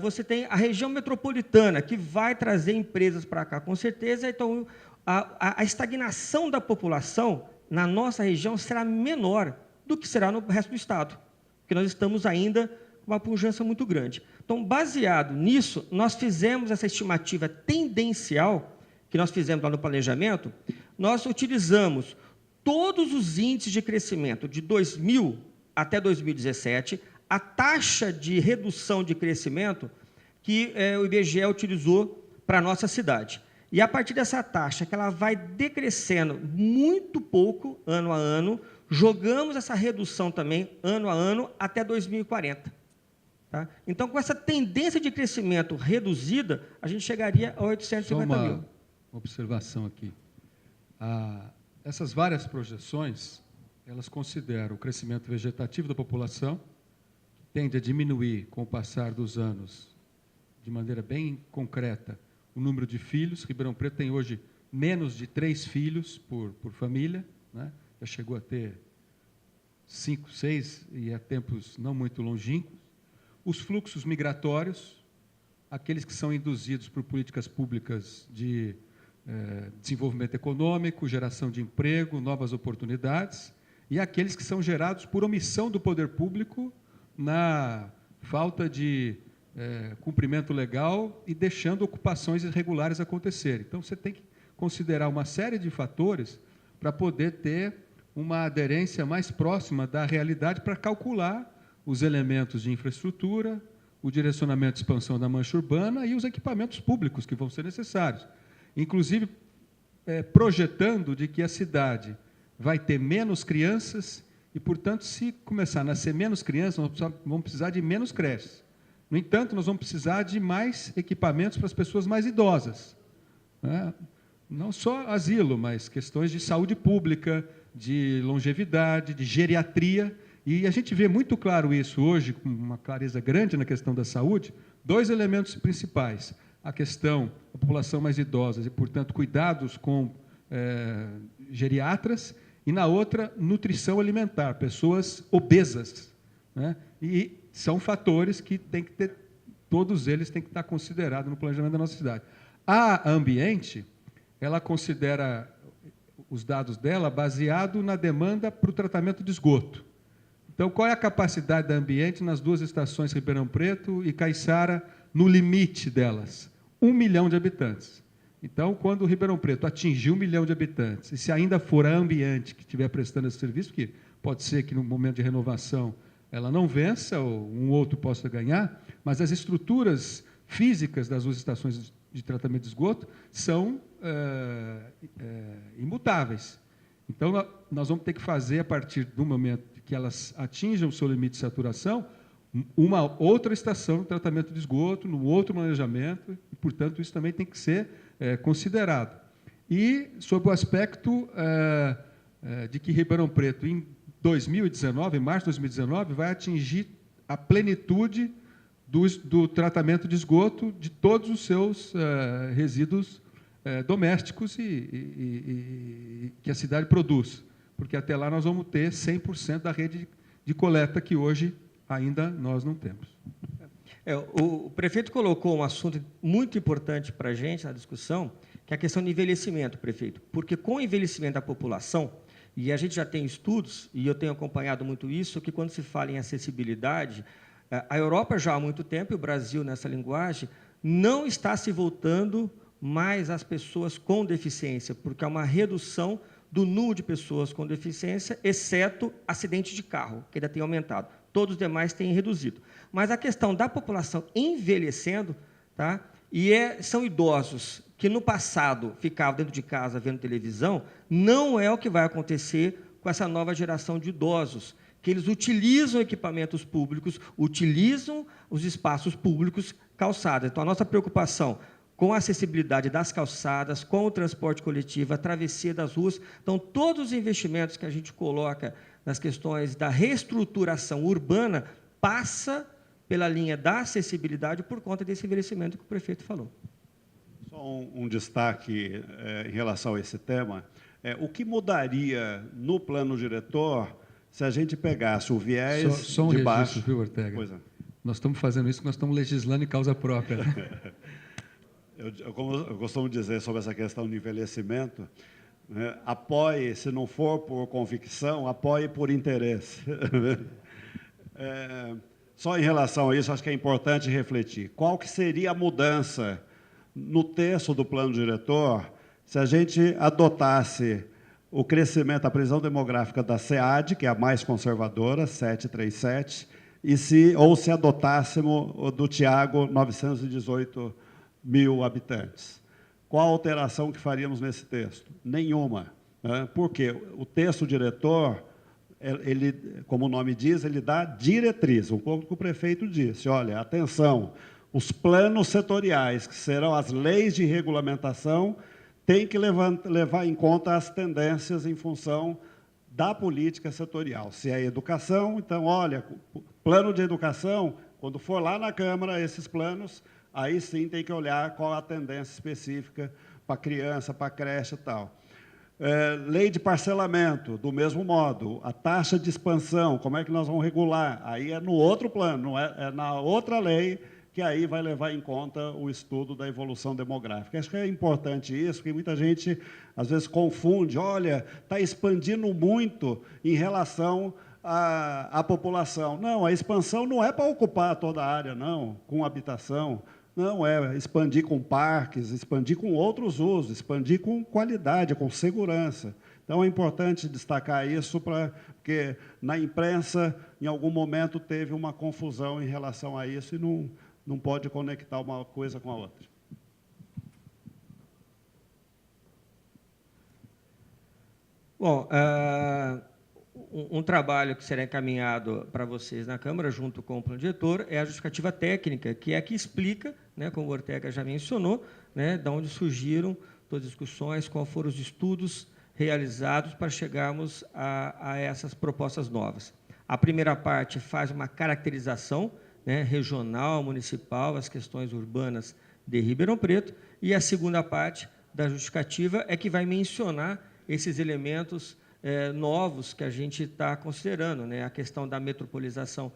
S5: Você tem a região metropolitana, que vai trazer empresas para cá, com certeza. Então, a estagnação da população na nossa região será menor do que será no resto do Estado, porque nós estamos ainda com uma pujança muito grande. Então, baseado nisso, nós fizemos essa estimativa tendencial, que nós fizemos lá no planejamento, nós utilizamos todos os índices de crescimento de 2000 até 2017, a taxa de redução de crescimento que o IBGE utilizou para a nossa cidade. E, a partir dessa taxa, que ela vai decrescendo muito pouco, ano a ano, jogamos essa redução também, ano a ano, até 2040. Tá? Então, com essa tendência de crescimento reduzida, a gente chegaria a 850 mil.
S1: Uma observação aqui. Essas várias projeções, elas consideram o crescimento vegetativo da população, que tende a diminuir com o passar dos anos, de maneira bem concreta, o número de filhos. Ribeirão Preto tem hoje menos de 3 filhos por família, né? Já chegou a ter 5, 6, e há tempos não muito longínquos. Os fluxos migratórios, aqueles que são induzidos por políticas públicas de desenvolvimento econômico, geração de emprego, novas oportunidades, e aqueles que são gerados por omissão do poder público na falta de cumprimento legal e deixando ocupações irregulares acontecerem. Então, você tem que considerar uma série de fatores para poder ter uma aderência mais próxima da realidade para calcular os elementos de infraestrutura, o direcionamento de expansão da mancha urbana e os equipamentos públicos que vão ser necessários. Inclusive, projetando de que a cidade vai ter menos crianças e, portanto, se começar a nascer menos crianças, nós vamos precisar de menos creches. No entanto, nós vamos precisar de mais equipamentos para as pessoas mais idosas, né? Não só asilo, mas questões de saúde pública, de longevidade, de geriatria. E a gente vê muito claro isso hoje, com uma clareza grande na questão da saúde, 2 elementos principais. A questão da população mais idosa e, portanto, cuidados com geriatras, e, na outra, nutrição alimentar, pessoas obesas, né? E são fatores que tem que ter, todos eles têm que estar considerados no planejamento da nossa cidade. A Ambiente, ela considera os dados dela baseado na demanda para o tratamento de esgoto. Então, qual é a capacidade da Ambiente nas 2 estações, Ribeirão Preto e Caiçara, no limite delas? 1 milhão de habitantes. Então, quando o Ribeirão Preto atingir 1 milhão de habitantes, e se ainda for a Ambiente que estiver prestando esse serviço, porque pode ser que no momento de renovação ela não vença, ou um outro possa ganhar, mas as estruturas físicas das 2 estações de tratamento de esgoto são imutáveis. Então, nós vamos ter que fazer, a partir do momento que elas atinjam o seu limite de saturação, uma outra estação de tratamento de esgoto, num outro planejamento, e, portanto, isso também tem que ser considerado. E, sob o aspecto de que Ribeirão Preto, em 2019, em março de 2019, vai atingir a plenitude do tratamento de esgoto de todos os seus resíduos domésticos e que a cidade produz, porque até lá nós vamos ter 100% da rede de coleta que hoje ainda nós não temos.
S5: O prefeito colocou um assunto muito importante para a gente na discussão, que é a questão do envelhecimento, prefeito, porque com o envelhecimento da população, e a gente já tem estudos, e eu tenho acompanhado muito isso, que quando se fala em acessibilidade, a Europa já há muito tempo, e o Brasil nessa linguagem, não está se voltando mais às pessoas com deficiência, porque há uma redução do número de pessoas com deficiência, exceto acidentes de carro, que ainda tem aumentado. Todos os demais têm reduzido. Mas a questão da população envelhecendo, tá? São idosos que, no passado, ficavam dentro de casa vendo televisão, não é o que vai acontecer com essa nova geração de idosos, que eles utilizam equipamentos públicos, utilizam os espaços públicos, calçadas. Então, a nossa preocupação com a acessibilidade das calçadas, com o transporte coletivo, a travessia das ruas. Então, todos os investimentos que a gente coloca nas questões da reestruturação urbana passa pela linha da acessibilidade por conta desse envelhecimento que o prefeito falou.
S3: Só um destaque em relação a esse tema. O que mudaria no plano diretor se a gente pegasse o viés
S1: só um
S3: de
S1: registro,
S3: baixo...
S1: viu, Ortega?
S3: Pois é.
S1: Nós estamos fazendo isso porque nós estamos legislando em causa própria.
S3: Como eu costumo dizer sobre essa questão de envelhecimento, né, apoie, se não for por convicção, apoie por interesse. Só em relação a isso, acho que é importante refletir. Qual que seria a mudança no texto do plano diretor se a gente adotasse o crescimento, a previsão demográfica da SEAD, que é a mais conservadora, 737, ou se adotássemos o do Tiago, 918 mil habitantes. Qual a alteração que faríamos nesse texto? Nenhuma, né? Porque o texto diretor, ele, como o nome diz, ele dá diretriz, um pouco que o prefeito disse, olha, atenção, os planos setoriais, que serão as leis de regulamentação, têm que levar em conta as tendências em função da política setorial. Se é educação, então, olha, plano de educação, quando for lá na Câmara, esses planos, aí sim tem que olhar qual a tendência específica para a criança, para a creche e tal. Lei de parcelamento, do mesmo modo. A taxa de expansão, como é que nós vamos regular? Aí é no outro plano, é na outra lei que aí vai levar em conta o estudo da evolução demográfica. Acho que é importante isso, porque muita gente, às vezes, confunde, olha, está expandindo muito em relação à população. Não, a expansão não é para ocupar toda a área, não, com habitação. Não, é expandir com parques, expandir com outros usos, expandir com qualidade, com segurança. Então, é importante destacar isso, porque na imprensa, em algum momento, teve uma confusão em relação a isso e não pode conectar uma coisa com a outra.
S5: Bom, um trabalho que será encaminhado para vocês na Câmara, junto com o plano diretor, é a justificativa técnica, que é a que explica, né, como o Ortega já mencionou, né, de onde surgiram todas as discussões, quais foram os estudos realizados para chegarmos a essas propostas novas. A primeira parte faz uma caracterização, né, regional, municipal, as questões urbanas de Ribeirão Preto, e a segunda parte da justificativa é que vai mencionar esses elementos novos que a gente está considerando, né, a questão da metropolização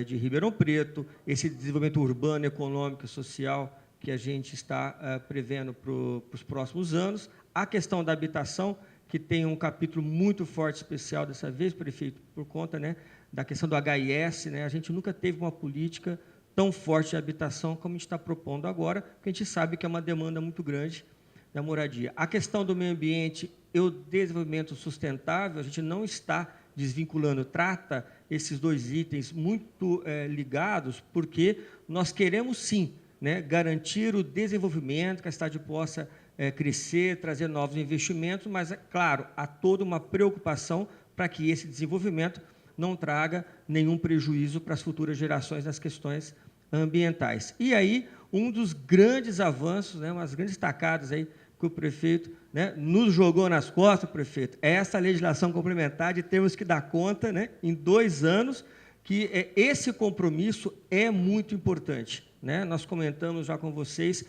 S5: de Ribeirão Preto, esse desenvolvimento urbano, econômico e social que a gente está prevendo para os próximos anos, a questão da habitação, que tem um capítulo muito forte, especial dessa vez, prefeito, por conta, né, da questão do HIS, né, a gente nunca teve uma política tão forte de habitação como a gente está propondo agora, porque a gente sabe que é uma demanda muito grande da moradia. A questão do meio ambiente e o desenvolvimento sustentável, a gente não está desvinculando, trata esses dois itens muito ligados, porque nós queremos, sim, né, garantir o desenvolvimento, que a cidade possa crescer, trazer novos investimentos, mas, é claro, há toda uma preocupação para que esse desenvolvimento não traga nenhum prejuízo para as futuras gerações nas questões ambientais. E aí, um dos grandes avanços, né, umas grandes tacadas aí que o prefeito, né, nos jogou nas costas, prefeito, é essa legislação complementar de termos que dar conta, né, em 2 anos, que esse compromisso é muito importante, né? Nós comentamos já com vocês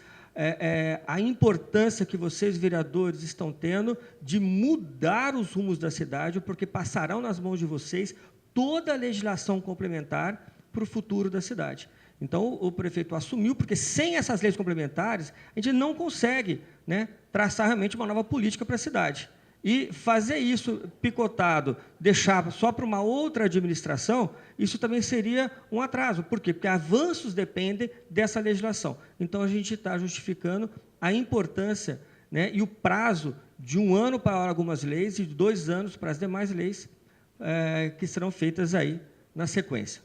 S5: a importância que vocês, vereadores, estão tendo de mudar os rumos da cidade, porque passarão nas mãos de vocês toda a legislação complementar para o futuro da cidade. Então, o prefeito assumiu, porque sem essas leis complementares, a gente não consegue, né, traçar realmente uma nova política para a cidade. E fazer isso picotado, deixar só para uma outra administração, isso também seria um atraso. Por quê? Porque avanços dependem dessa legislação. Então, a gente está justificando a importância, né, e o prazo de 1 ano para algumas leis e de 2 anos para as demais leis que serão feitas aí na sequência.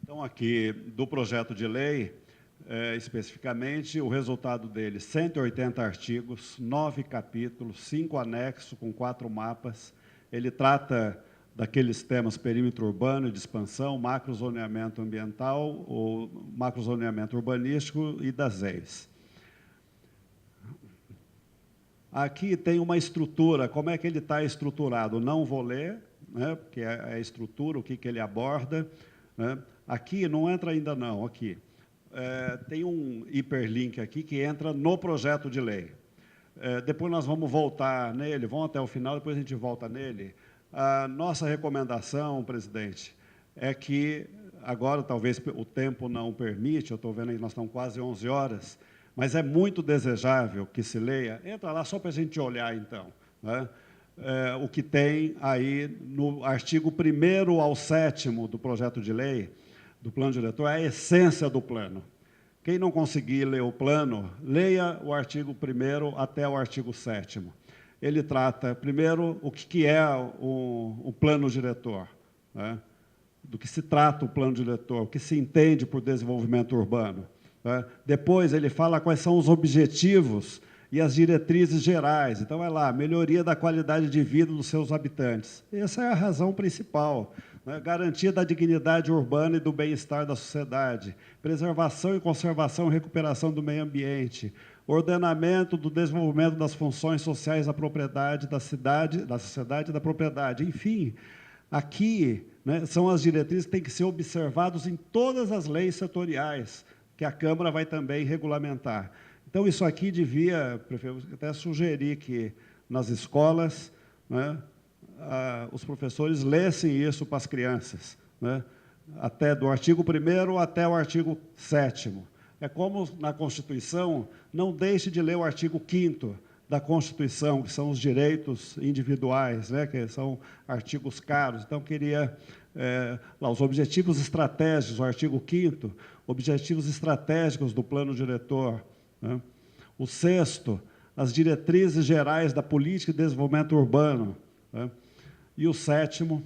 S3: Então, aqui, do projeto de lei, especificamente, o resultado dele, 180 artigos, 9 capítulos, 5 anexos com 4 mapas. Ele trata daqueles temas perímetro urbano e de expansão, macrozoneamento ambiental, ou macrozoneamento urbanístico e das EIs. Aqui tem uma estrutura, como é que ele está estruturado? Não vou ler, né, porque é a estrutura, o que ele aborda, né? Aqui não entra ainda não, aqui. Tem um hiperlink aqui que entra no projeto de lei. Depois nós vamos voltar nele, vamos até o final, depois a gente volta nele. A nossa recomendação, presidente, é que, agora talvez o tempo não permite, eu estou vendo aí, nós estamos quase 11 horas, mas é muito desejável que se leia. Entra lá só para a gente olhar, então, né? O que tem aí no artigo 1º ao 7º do projeto de lei, do plano diretor, é a essência do plano. Quem não conseguir ler o plano, leia o artigo 1º até o artigo 7º. Ele trata, primeiro, o que é o plano diretor, né? Do que se trata o plano diretor, o que se entende por desenvolvimento urbano, né? Depois, ele fala quais são os objetivos e as diretrizes gerais. Então, vai lá, melhoria da qualidade de vida dos seus habitantes. Essa é a razão principal, né? Garantia da dignidade urbana e do bem-estar da sociedade, preservação e conservação e recuperação do meio ambiente, ordenamento do desenvolvimento das funções sociais da propriedade, da sociedade e da propriedade. Enfim, aqui, né, são as diretrizes que têm que ser observadas em todas as leis setoriais, que a Câmara vai também regulamentar. Então, isso aqui devia, prefeito, até sugerir que nas escolas, né, os professores lessem isso para as crianças, né? Até do artigo 1º até o artigo 7º. É como na Constituição, não deixe de ler o artigo 5º da Constituição, que são os direitos individuais, né? Que são artigos caros. Então, queria lá, os objetivos estratégicos, o artigo 5º, objetivos estratégicos do plano diretor, né? O 6º, as diretrizes gerais da política de desenvolvimento urbano, né? E o 7º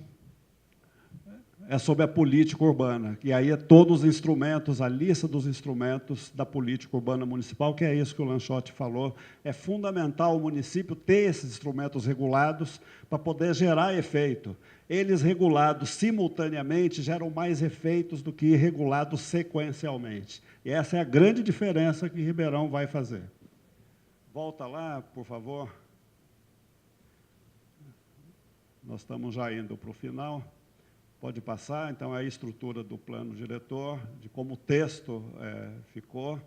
S3: é sobre a política urbana, que aí é todos os instrumentos, a lista dos instrumentos da política urbana municipal, que é isso que o Lanchotti falou. É fundamental o município ter esses instrumentos regulados para poder gerar efeito. Eles regulados simultaneamente geram mais efeitos do que regulados sequencialmente. E essa é a grande diferença que Ribeirão vai fazer. Volta lá, por favor. Nós estamos já indo para o final. Pode passar. Então, é a estrutura do plano diretor, de como o texto ficou.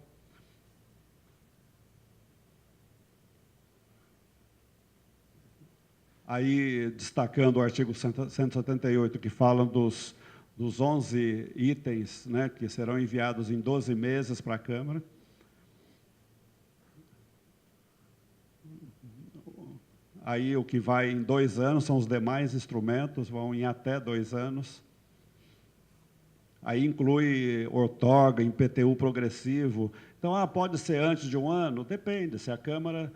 S3: Aí, destacando o artigo 178, que fala dos 11 itens, né, que serão enviados em 12 meses para a Câmara. Aí, o que vai em 2 anos são os demais instrumentos, vão em até 2 anos. Aí inclui outorga, IPTU progressivo. Então, pode ser antes de 1 ano? Depende. Se a Câmara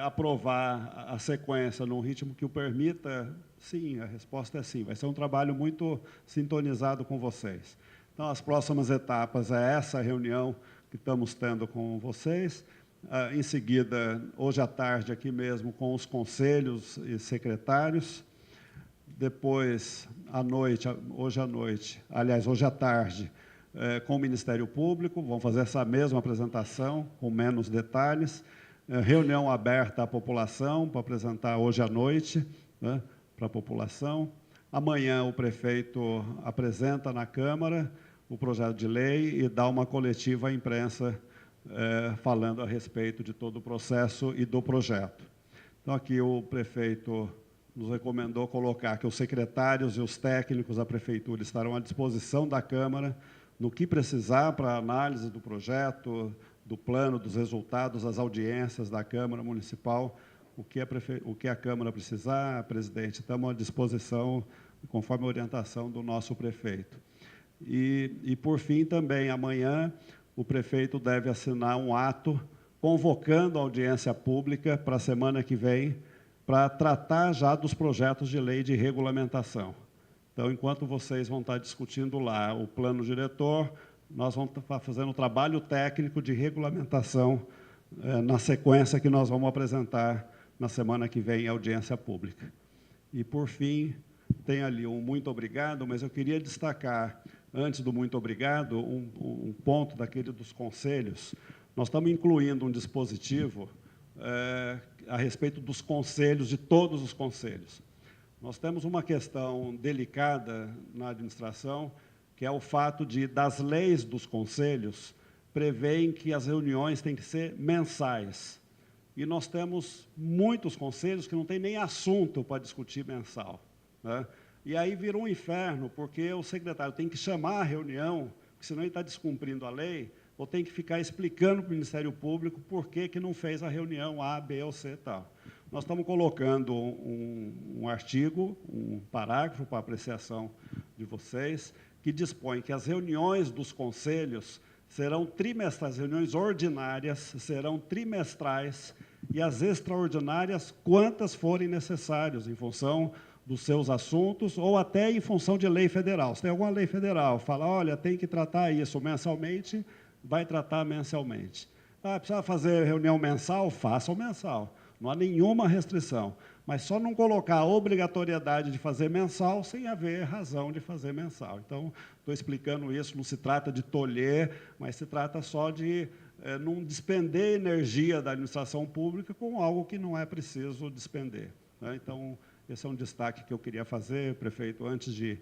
S3: aprovar a sequência num ritmo que o permita, sim, a resposta é sim. Vai ser um trabalho muito sintonizado com vocês. Então, as próximas etapas é essa reunião que estamos tendo com vocês. Em seguida, hoje à tarde, aqui mesmo, com os conselhos e secretários. Depois, à noite, hoje à tarde, com o Ministério Público, vão fazer essa mesma apresentação, com menos detalhes. Reunião aberta à população, para apresentar hoje à noite, né, para a população. Amanhã, o prefeito apresenta na Câmara o projeto de lei e dá uma coletiva à imprensa, falando a respeito de todo o processo e do projeto. Então, aqui o prefeito nos recomendou colocar que os secretários e os técnicos da Prefeitura estarão à disposição da Câmara no que precisar para a análise do projeto, do plano, dos resultados, das audiências da Câmara Municipal, o que a Câmara precisar, presidente, estamos à disposição, conforme a orientação do nosso prefeito. E por fim, também, amanhã, o prefeito deve assinar um ato convocando a audiência pública para a semana que vem, para tratar já dos projetos de lei de regulamentação. Então, enquanto vocês vão estar discutindo lá o plano diretor, nós vamos estar fazendo um trabalho técnico de regulamentação na sequência que nós vamos apresentar na semana que vem em audiência pública. E, por fim, tem ali um muito obrigado, mas eu queria destacar, antes do muito obrigado, um ponto daquele dos conselhos. Nós estamos incluindo um dispositivo a respeito dos conselhos, de todos os conselhos. Nós temos uma questão delicada na administração, que é o fato das leis dos conselhos prevêem que as reuniões têm que ser mensais. E nós temos muitos conselhos que não têm nem assunto para discutir mensal, né? E aí vira um inferno, porque o secretário tem que chamar a reunião, porque senão ele está descumprindo a lei, ou tem que ficar explicando para o Ministério Público por que não fez a reunião A, B ou C e tal. Nós estamos colocando um artigo, um parágrafo para apreciação de vocês, que dispõe que as reuniões dos conselhos serão trimestrais, as reuniões ordinárias serão trimestrais e as extraordinárias quantas forem necessárias, em função dos seus assuntos ou até em função de lei federal. Se tem alguma lei federal, fala, olha, tem que tratar isso mensalmente, vai tratar mensalmente. Precisa fazer reunião mensal? Faça o mensal. Não há nenhuma restrição. Mas só não colocar a obrigatoriedade de fazer mensal sem haver razão de fazer mensal. Então, estou explicando isso, não se trata de tolher, mas se trata só de não despender energia da administração pública com algo que não é preciso despender, né? Então, esse é um destaque que eu queria fazer, prefeito, antes de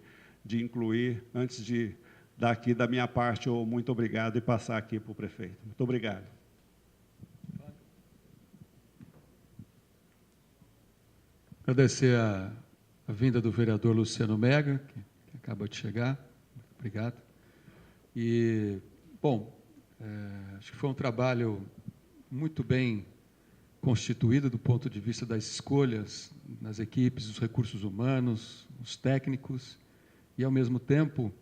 S3: incluir, antes de dar aqui da minha parte o muito obrigado e passar aqui para o prefeito. Muito obrigado.
S1: Agradecer a a vinda do vereador Luciano Mega, que acaba de chegar. Obrigado. E, bom, acho que foi um trabalho muito bem constituído do ponto de vista das escolhas nas equipes, os recursos humanos, os técnicos, e, ao mesmo tempo,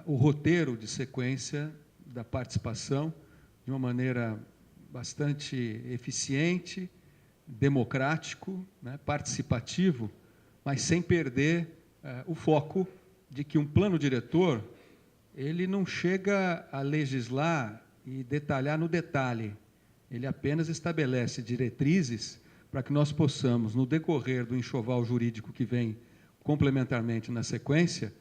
S1: o roteiro de sequência da participação de uma maneira bastante eficiente, democrático, né, participativo, mas sem perder o foco de que um plano diretor ele não chega a legislar e detalhar no detalhe. Ele apenas estabelece diretrizes para que nós possamos, no decorrer do enxoval jurídico que vem complementarmente na sequência,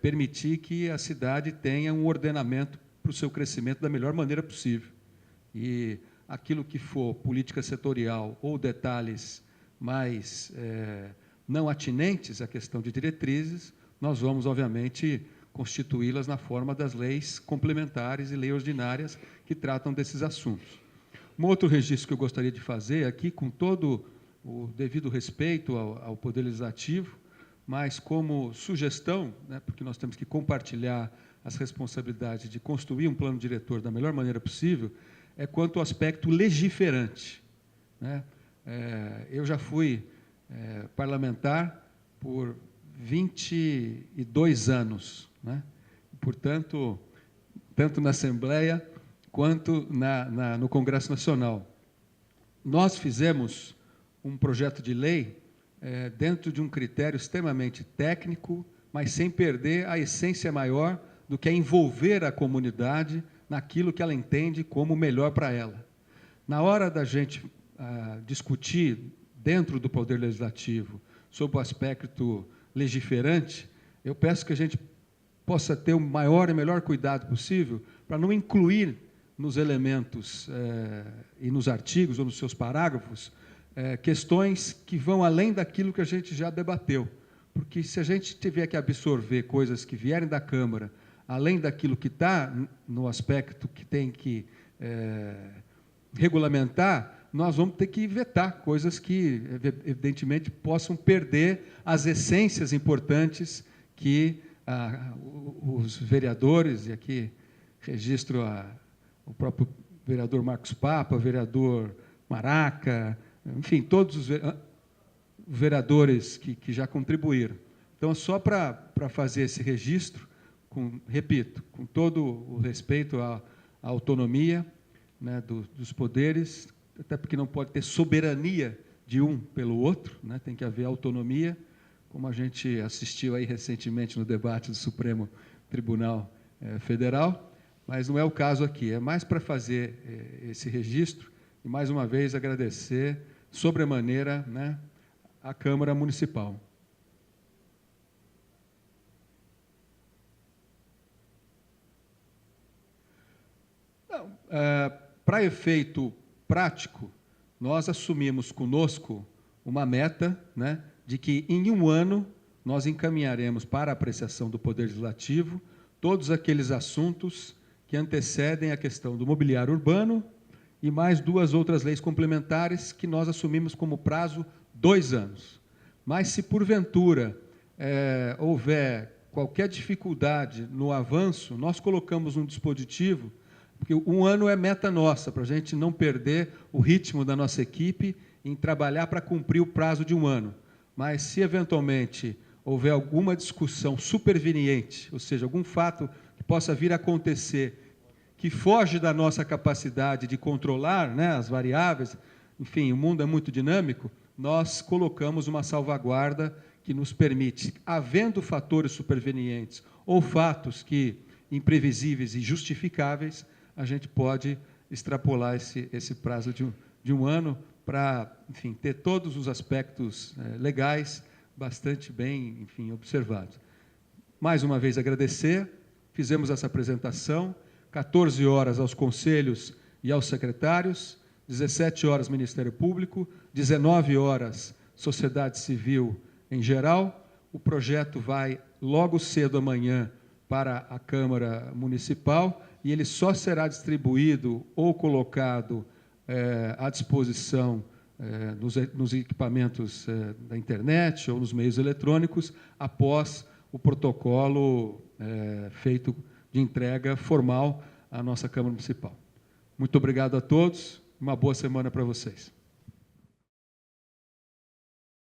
S1: permitir que a cidade tenha um ordenamento para o seu crescimento da melhor maneira possível. E aquilo que for política setorial ou detalhes mais não atinentes à questão de diretrizes, nós vamos, obviamente, constituí-las na forma das leis complementares e leis ordinárias que tratam desses assuntos. Um outro registro que eu gostaria de fazer aqui, com todo o devido respeito ao Poder Legislativo, mas como sugestão, né, porque nós temos que compartilhar as responsabilidades de construir um plano diretor da melhor maneira possível, é quanto ao aspecto legiferante, né? Eu já fui parlamentar por 22 anos, né? Portanto, tanto na Assembleia quanto no Congresso Nacional. Nós fizemos um projeto de lei dentro de um critério extremamente técnico, mas sem perder a essência maior do que é envolver a comunidade naquilo que ela entende como melhor para ela. Na hora da gente discutir dentro do Poder Legislativo sobre o aspecto legiferante, eu peço que a gente possa ter o maior e melhor cuidado possível para não incluir nos elementos e nos artigos ou nos seus parágrafos questões que vão além daquilo que a gente já debateu. Porque se a gente tiver que absorver coisas que vierem da Câmara, além daquilo que está no aspecto que tem que regulamentar, nós vamos ter que vetar coisas que, evidentemente, possam perder as essências importantes que os vereadores, e aqui registro o próprio vereador Marcos Papa, o vereador Maraca, enfim, todos os vereadores que já contribuíram. Então, só para fazer esse registro, repito, com todo o respeito à autonomia, né, dos poderes, até porque não pode ter soberania de um pelo outro, né, tem que haver autonomia, como a gente assistiu aí recentemente no debate do Supremo Tribunal Federal, mas não é o caso aqui, é mais para fazer esse registro e, mais uma vez, agradecer sobremaneira, né, à Câmara Municipal. Para efeito prático, nós assumimos conosco uma meta, né, de que em um ano nós encaminharemos para a apreciação do Poder Legislativo todos aqueles assuntos que antecedem a questão do mobiliário urbano e mais 2 outras leis complementares que nós assumimos como prazo 2 anos. Mas se porventura houver qualquer dificuldade no avanço, nós colocamos um dispositivo, porque 1 ano é meta nossa, para a gente não perder o ritmo da nossa equipe em trabalhar para cumprir o prazo de 1 ano. Mas, se eventualmente houver alguma discussão superveniente, ou seja, algum fato que possa vir a acontecer, que foge da nossa capacidade de controlar, né, as variáveis, enfim, o mundo é muito dinâmico, nós colocamos uma salvaguarda que nos permite, havendo fatores supervenientes ou fatos imprevisíveis e justificáveis, a gente pode extrapolar esse prazo de um ano para, enfim, ter todos os aspectos legais bastante bem, enfim, observados. Mais uma vez agradecer, fizemos essa apresentação, 14 horas aos conselhos e aos secretários, 17 horas Ministério Público, 19 horas sociedade civil em geral. O projeto vai logo cedo amanhã para a Câmara Municipal e ele só será distribuído ou colocado à disposição nos equipamentos da internet ou nos meios eletrônicos, após o protocolo feito de entrega formal à nossa Câmara Municipal. Muito obrigado a todos, uma boa semana para vocês.